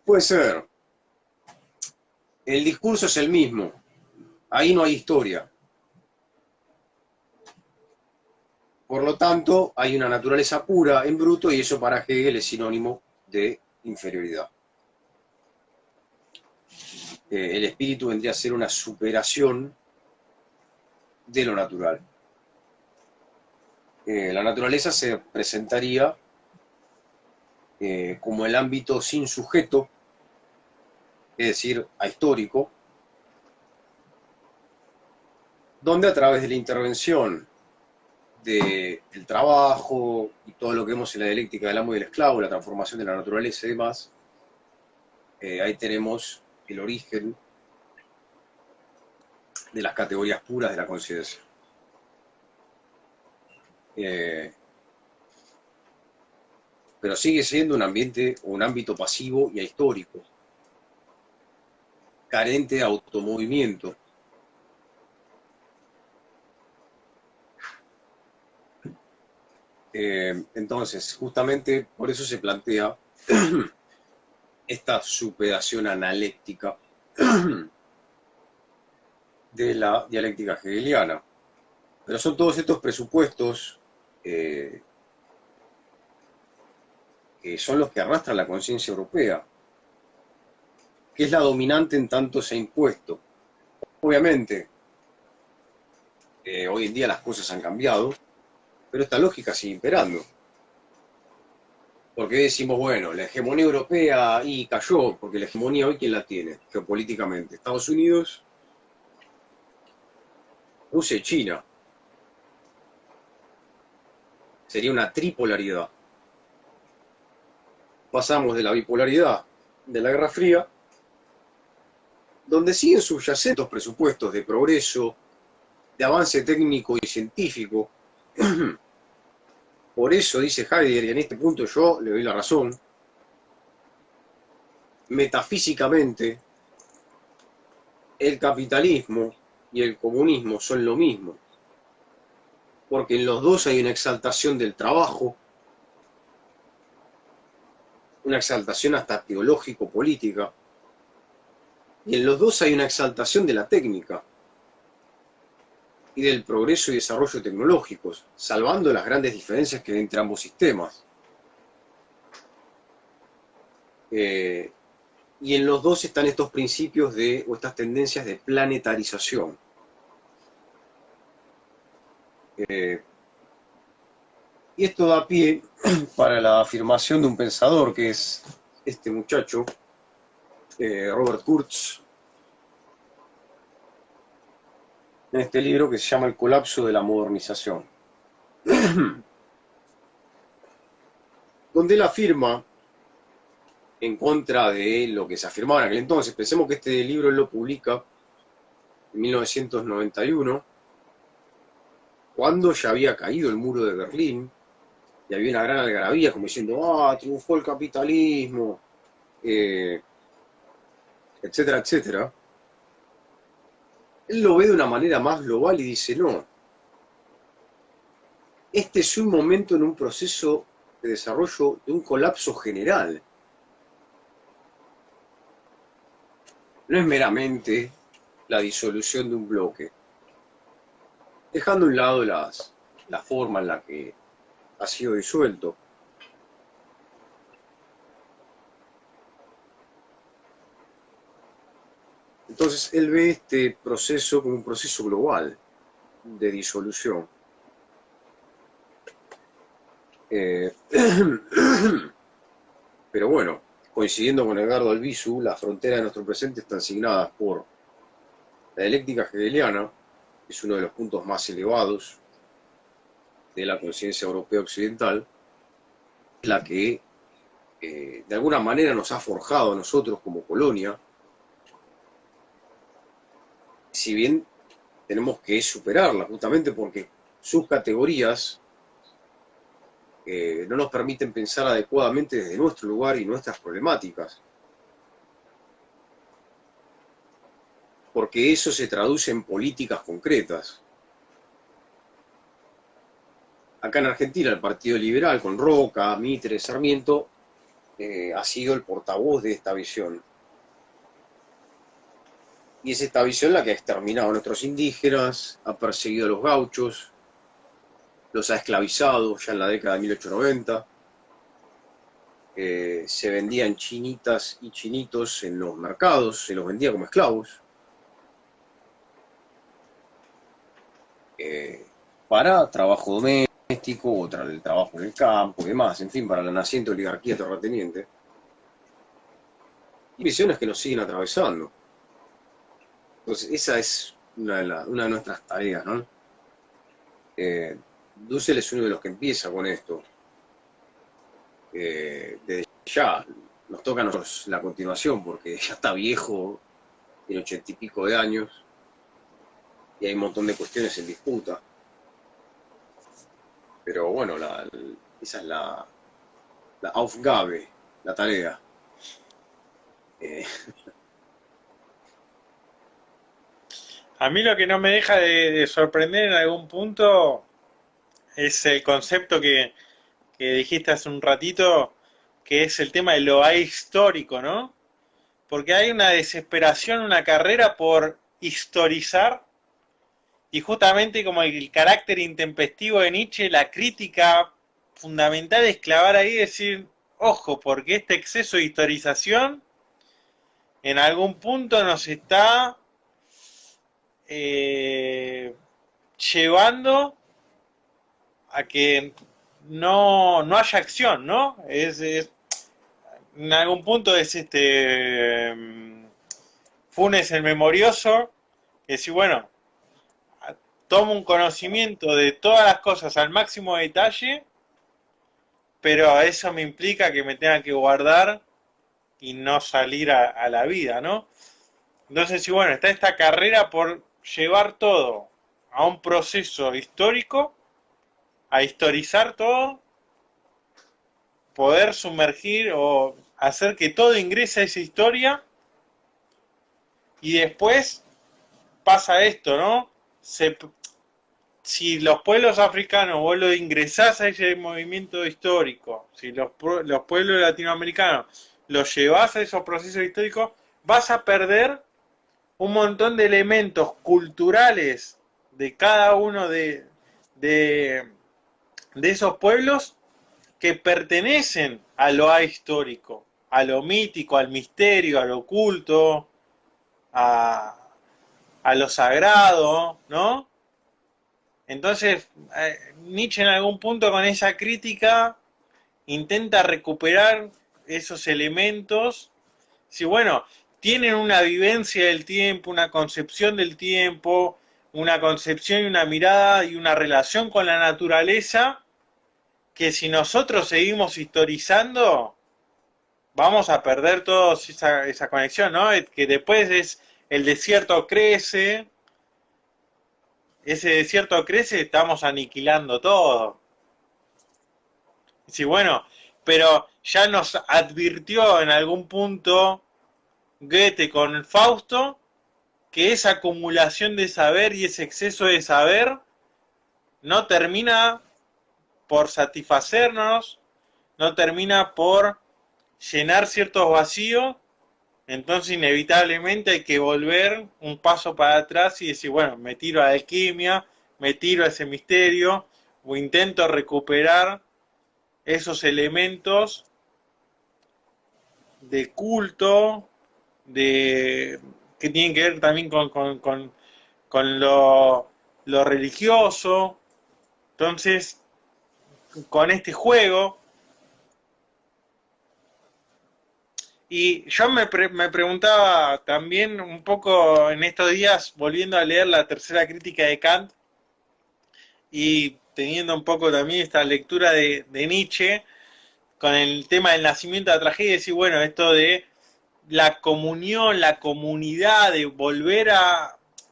puede ser. El discurso es el mismo. Ahí no hay historia. Por lo tanto, hay una naturaleza pura en bruto y eso para Hegel es sinónimo de inferioridad. El espíritu vendría a ser una superación de lo natural. La naturaleza se presentaría como el ámbito sin sujeto, es decir, ahistórico, donde a través de la intervención del trabajo y todo lo que vemos en la dialéctica del amo y del esclavo, la transformación de la naturaleza y demás, ahí tenemos el origen de las categorías puras de la conciencia. Pero sigue siendo un ambiente o un ámbito pasivo y ahistórico, carente de automovimiento. Entonces, justamente por eso se plantea esta superación analéctica de la dialéctica hegeliana. Pero son todos estos presupuestos que son los que arrastran la conciencia europea, que es la dominante en tanto se ha impuesto. Obviamente, hoy en día las cosas han cambiado, pero esta lógica sigue imperando. Porque decimos, bueno, la hegemonía europea y cayó, porque la hegemonía hoy, ¿quién la tiene geopolíticamente? Estados Unidos, Rusia y China. Sería una tripolaridad. Pasamos de la bipolaridad de la Guerra Fría, donde siguen subyacentes presupuestos de progreso, de avance técnico y científico. Por eso dice Heidegger, y en este punto yo le doy la razón, metafísicamente el capitalismo y el comunismo son lo mismo, porque en los dos hay una exaltación del trabajo, una exaltación hasta teológico-política, y en los dos hay una exaltación de la técnica y del progreso y desarrollo tecnológicos, salvando las grandes diferencias que hay entre ambos sistemas. Y en los dos están estos principios o estas tendencias de planetarización. Y esto da pie para la afirmación de un pensador que es este muchacho, Robert Kurz, en este libro que se llama El colapso de la modernización, donde él afirma, en contra de lo que se afirmaba en aquel entonces, pensemos que este libro él lo publica en 1991, cuando ya había caído el muro de Berlín, y había una gran algarabía, como diciendo, triunfó el capitalismo, etcétera, etcétera. Él lo ve de una manera más global y dice, no, este es un momento en un proceso de desarrollo de un colapso general. no es meramente la disolución de un bloque, dejando a un lado la forma en la que ha sido disuelto. Entonces él ve este proceso como un proceso global de disolución. Pero bueno, coincidiendo con Edgardo Albizu, las fronteras de nuestro presente están asignadas por la dialéctica hegeliana, que es uno de los puntos más elevados de la conciencia europea occidental, la que de alguna manera nos ha forjado a nosotros como colonia, si bien tenemos que superarla justamente porque sus categorías no nos permiten pensar adecuadamente desde nuestro lugar y nuestras problemáticas. Porque eso se traduce en políticas concretas. Acá en Argentina el Partido Liberal, con Roca, Mitre, Sarmiento, ha sido el portavoz de esta visión. Y es esta visión la que ha exterminado a nuestros indígenas, ha perseguido a los gauchos, los ha esclavizado ya en la década de 1890. Se vendían chinitas y chinitos en los mercados, se los vendía como esclavos. Para trabajo doméstico, o el trabajo en el campo y demás, en fin, para la naciente oligarquía terrateniente. Y visiones que nos siguen atravesando. Entonces, esa es una de nuestras tareas, ¿no? Dussel es uno de los que empieza con esto. Desde ya nos toca a nosotros la continuación, porque ya está viejo, tiene 80 y pico de años, y hay un montón de cuestiones en disputa. Pero bueno, esa es la Aufgabe, la tarea. A mí lo que no me deja de sorprender en algún punto es el concepto que dijiste hace un ratito, que es el tema de lo ahistórico, ¿no? Porque hay una desesperación, una carrera por historizar, y justamente como el carácter intempestivo de Nietzsche, la crítica fundamental es clavar ahí y decir, ojo, porque este exceso de historización en algún punto nos está llevando a que no haya acción, ¿no? En algún punto es Funes el memorioso, que si bueno, tomo un conocimiento de todas las cosas al máximo detalle, pero eso me implica que me tenga que guardar y no salir a la vida, ¿no? Entonces, sí, bueno, está esta carrera por llevar todo a un proceso histórico, a historizar todo, poder sumergir o hacer que todo ingrese a esa historia, y después pasa esto, ¿no? Si los pueblos africanos vos lo ingresás a ese movimiento histórico, si los pueblos latinoamericanos los llevás a esos procesos históricos, vas a perder un montón de elementos culturales de cada uno de esos pueblos que pertenecen a lo ahistórico, a lo mítico, al misterio, al oculto, a, a lo sagrado, ¿no? Entonces, Nietzsche en algún punto con esa crítica intenta recuperar esos elementos. Si bueno, tienen una vivencia del tiempo, una concepción del tiempo, una concepción y una mirada y una relación con la naturaleza, que si nosotros seguimos historizando, vamos a perder toda esa conexión, ¿no? Que después es el desierto crece, ese desierto crece, estamos aniquilando todo. Sí, bueno, pero ya nos advirtió en algún punto Goethe con el Fausto que esa acumulación de saber y ese exceso de saber no termina por satisfacernos, no termina por llenar ciertos vacíos, Entonces inevitablemente hay que volver un paso para atrás y decir, bueno, me tiro a la alquimia, me tiro a ese misterio, o intento recuperar esos elementos de culto, de que tienen que ver también con lo religioso. Entonces, con este juego, y yo me preguntaba también un poco en estos días, volviendo a leer la tercera crítica de Kant y teniendo un poco también esta lectura de Nietzsche, con el tema del nacimiento de la tragedia, y decir, bueno, esto de la comunión, la comunidad, de volver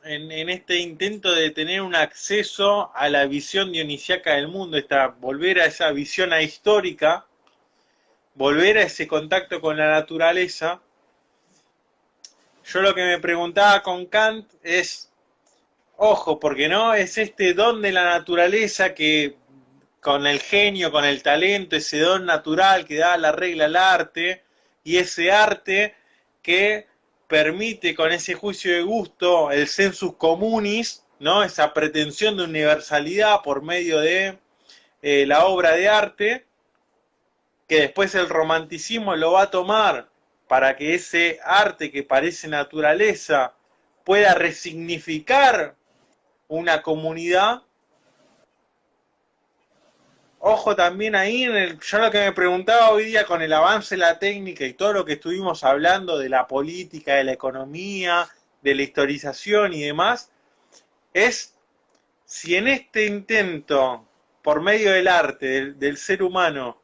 en este intento de tener un acceso a la visión dionisiaca del mundo, volver a esa visión ahistórica, volver a ese contacto con la naturaleza. Yo lo que me preguntaba con Kant es, ojo, porque no es este don de la naturaleza que con el genio, con el talento, ese don natural que da la regla al arte, y ese arte que permite con ese juicio de gusto el sensus communis, ¿no? Esa pretensión de universalidad por medio de la obra de arte, que después el romanticismo lo va a tomar para que ese arte que parece naturaleza pueda resignificar una comunidad. Ojo también ahí, yo lo que me preguntaba hoy día con el avance de la técnica y todo lo que estuvimos hablando de la política, de la economía, de la historización y demás, es si en este intento, por medio del arte, del ser humano,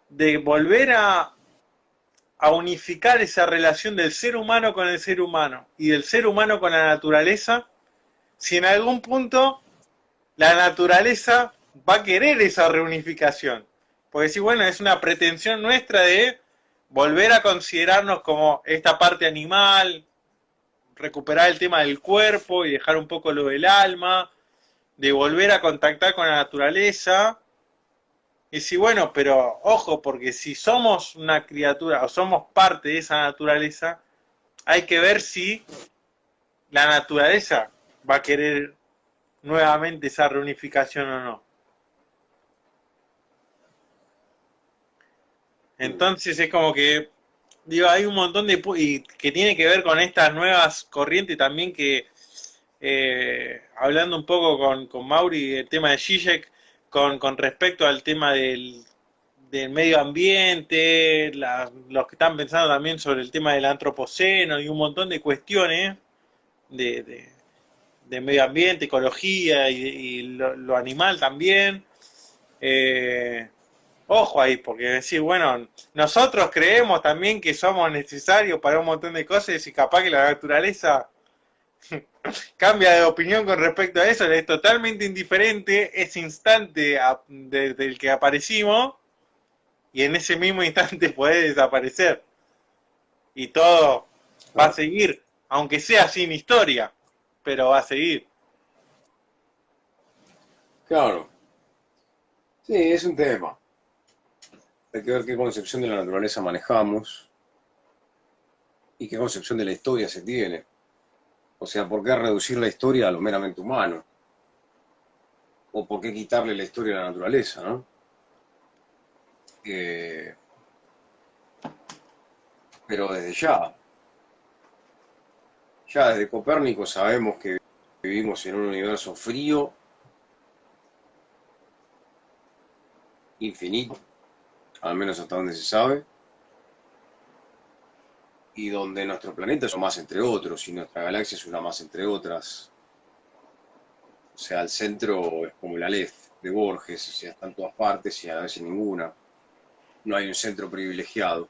de volver a unificar esa relación del ser humano con el ser humano y del ser humano con la naturaleza, si en algún punto la naturaleza va a querer esa reunificación. Porque si, bueno, es una pretensión nuestra de volver a considerarnos como esta parte animal, recuperar el tema del cuerpo y dejar un poco lo del alma, de volver a contactar con la naturaleza. Y si, bueno, pero ojo, porque si somos una criatura o somos parte de esa naturaleza, hay que ver si la naturaleza va a querer nuevamente esa reunificación o no. Entonces es como que, digo, hay un montón y que tiene que ver con estas nuevas corrientes también que, hablando un poco con Mauri, el tema de Zizek, con respecto al tema del medio ambiente, los que están pensando también sobre el tema del antropoceno y un montón de cuestiones de, de, de medio ambiente, ecología y lo animal también. Eh, Ojo ahí, porque decir, bueno, nosotros creemos también que somos necesarios para un montón de cosas y capaz que la naturaleza cambia de opinión con respecto a eso, es totalmente indiferente ese instante desde el que aparecimos y en ese mismo instante puede desaparecer y todo va a Ah, seguir, aunque sea sin historia, pero va a seguir. claro, sí, es un tema. Hay que ver qué concepción de la naturaleza manejamos y qué concepción de la historia se tiene. O sea, ¿por qué reducir la historia a lo meramente humano? ¿O por qué quitarle la historia a la naturaleza, ¿no? Eh, pero desde ya desde Copérnico sabemos que vivimos en un universo frío, infinito, al menos hasta donde se sabe, y donde nuestro planeta es uno más entre otros, y nuestra galaxia es una más entre otras. O sea, el centro es como la Aleph de Borges, o sea, está en todas partes y a la vez en ninguna. No hay un centro privilegiado.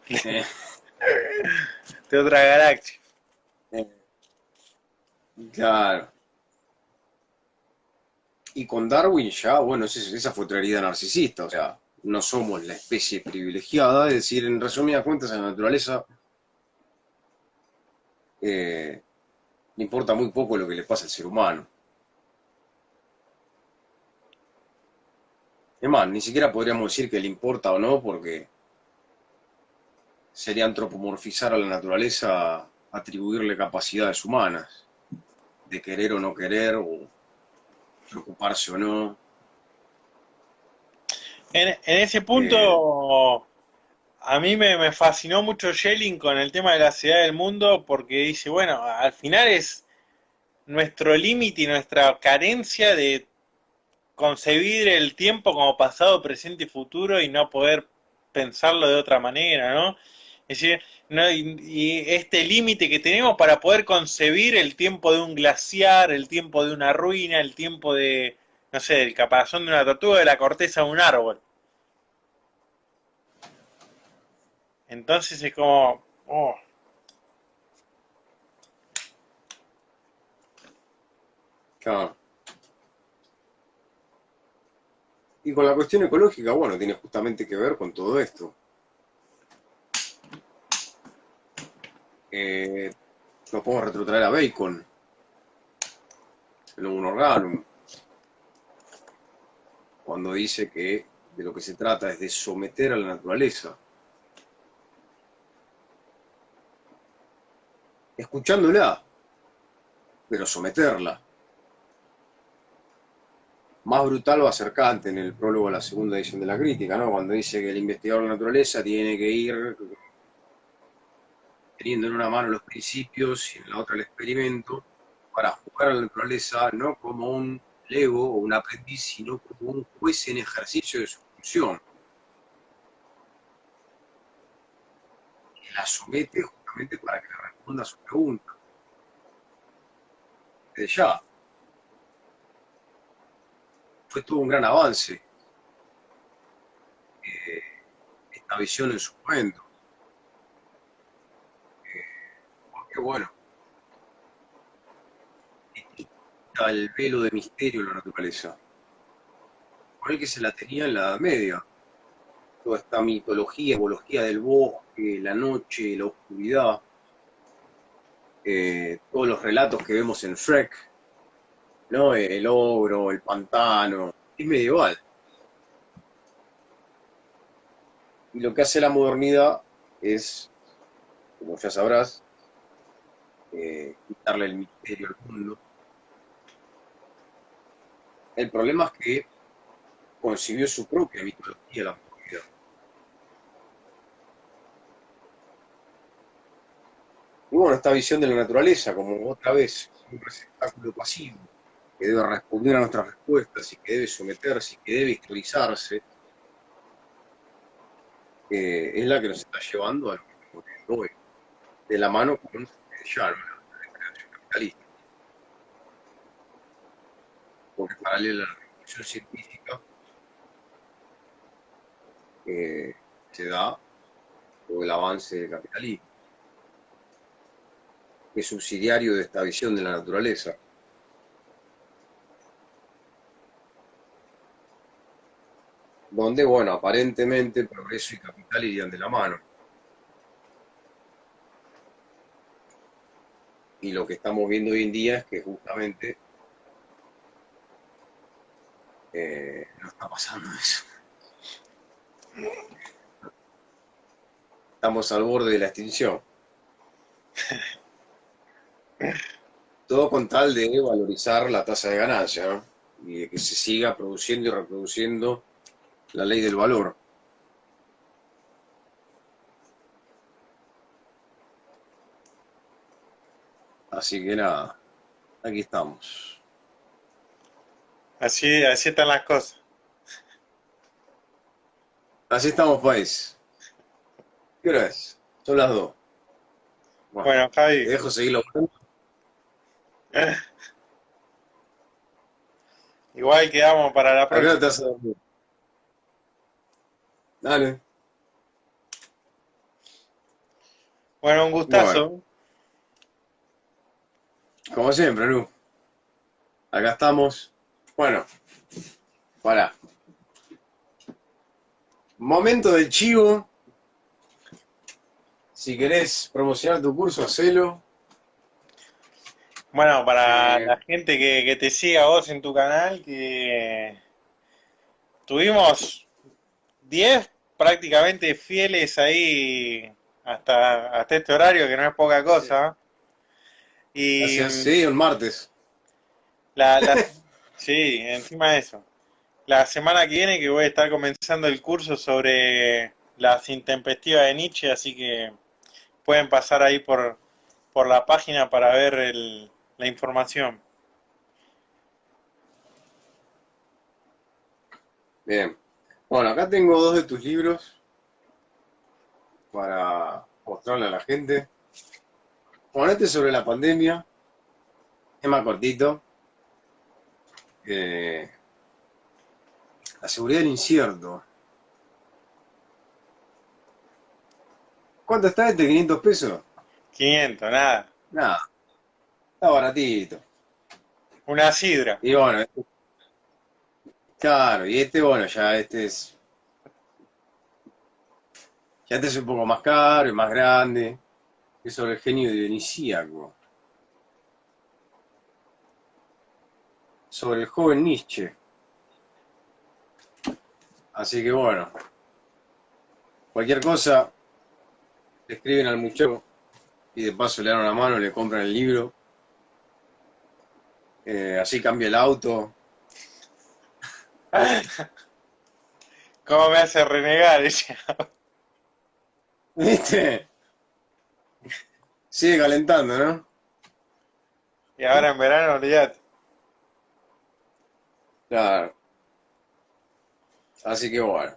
Eh, De otra galaxia. eh, claro. Y con Darwin ya, bueno, esa fue otra herida narcisista, o sea, no somos la especie privilegiada, es decir, en resumidas cuentas, a la naturaleza le importa muy poco lo que le pasa al ser humano. Es más, ni siquiera podríamos decir que le importa o no, porque sería antropomorfizar a la naturaleza, atribuirle capacidades humanas, de querer o no querer, o preocuparse o no. En ese Eh, punto, a mí me fascinó mucho Schelling con el tema de la ciudad del mundo, porque dice, bueno, al final es nuestro límite y nuestra carencia de concebir el tiempo como pasado, presente y futuro y no poder pensarlo de otra manera, ¿no? Es decir, no, y este límite que tenemos para poder concebir el tiempo de un glaciar, el tiempo de una ruina, el tiempo de, no sé, del caparazón de una tortuga, de la corteza de un árbol. Entonces es como, oh, claro. Y con la cuestión ecológica, bueno, tiene justamente que ver con todo esto. Eh, Nos podemos retrotraer a Bacon, el Novum Organum, cuando dice que de lo que se trata es de someter a la naturaleza, escuchándola, pero someterla. Más brutal va a ser Kant en el prólogo a la segunda edición de la crítica, ¿no? Cuando dice que el investigador de la naturaleza tiene que ir teniendo en una mano los principios y en la otra el experimento, para jugar a la naturaleza no como un lego o un aprendiz, sino como un juez en ejercicio de su función. Y la somete justamente para que le responda a su pregunta. Desde ya, fue todo un gran avance eh, esta visión en su momento. Porque bueno, quita el velo de misterio en la naturaleza. Por el que se la tenía en la Edad Media. Toda esta mitología, simbología del bosque, la noche, la oscuridad, todos los relatos que vemos en Shrek, ¿no? El ogro, el pantano, es medieval. Y lo que hace la modernidad es, como ya sabrás, quitarle el misterio al mundo. El problema es que concibió su propia mitología, la oscuridad. Y bueno, esta visión de la naturaleza como otra vez un receptáculo pasivo que debe responder a nuestras respuestas y que debe someterse y que debe historizarse, es la que nos está llevando a lo que estamos viendo hoy, de la mano con ya, la creación capitalista, porque paralela a la revolución científica se da todo el avance del capitalismo, que es subsidiario de esta visión de la naturaleza. Donde, bueno, aparentemente progreso y capital irían de la mano. Y lo que estamos viendo hoy en día es que justamente no está pasando eso. Estamos al borde de la extinción. Todo con tal de valorizar la tasa de ganancia, ¿no? Y de que se siga produciendo y reproduciendo la ley del valor. Así que nada, aquí estamos. así están las cosas. Así estamos, país. ¿Qué hora es? Son las 2. Bueno, Bueno, te Javi, dejo seguir laburando. igual quedamos para la ¿A qué hora te próxima. vas a dormir? Dale. Bueno, un Bueno, gustazo. como siempre, Lu. Acá estamos. Bueno, para. Momento del chivo. Si querés promocionar tu curso, hacelo. Bueno, para Eh, la gente que te siga a vos en tu canal, que tuvimos 10 prácticamente fieles ahí hasta este horario, que no es poca Sí. cosa. Y Gracias. Sí, el martes. la, la, sí, encima de eso. La semana que viene que voy a estar comenzando el curso sobre las intempestivas de Nietzsche, así que pueden pasar ahí por la página para ver la información. Bien. Bueno, acá tengo dos de tus libros para mostrarle a la gente. Bueno, este es sobre la pandemia, es más cortito. Eh, la seguridad del incierto. ¿Cuánto está este? ¿500 pesos? 500, nada. Nada, está baratito. Una sidra. Y bueno, claro, y este, bueno, ya este es un poco más caro y más grande. Es sobre el genio dionisíaco. Sobre el joven Nietzsche. Así que bueno, cualquier cosa, le escriben al muchacho y de paso le dan una mano, le compran el libro. Así cambia el auto. ¿Cómo me hace renegar ella? ¿Viste? Sigue calentando, ¿no? Y ahora en verano, olvidate. Claro. Así que bueno.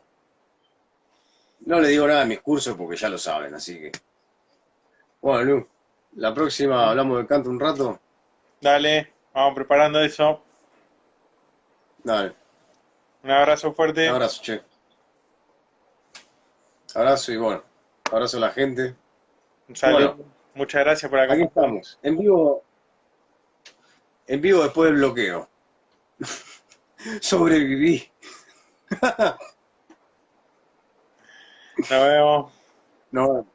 No le digo nada de mis cursos porque ya lo saben, así que. Bueno, Lu, la próxima hablamos del canto un rato. Dale, vamos preparando eso. Dale, Un abrazo un fuerte. abrazo, che. Abrazo y bueno, abrazo a la gente. Un Y bueno, saludo. Muchas gracias por aquí acompañarme. estamos, en vivo después del bloqueo. Sobreviví. Nos vemos. No,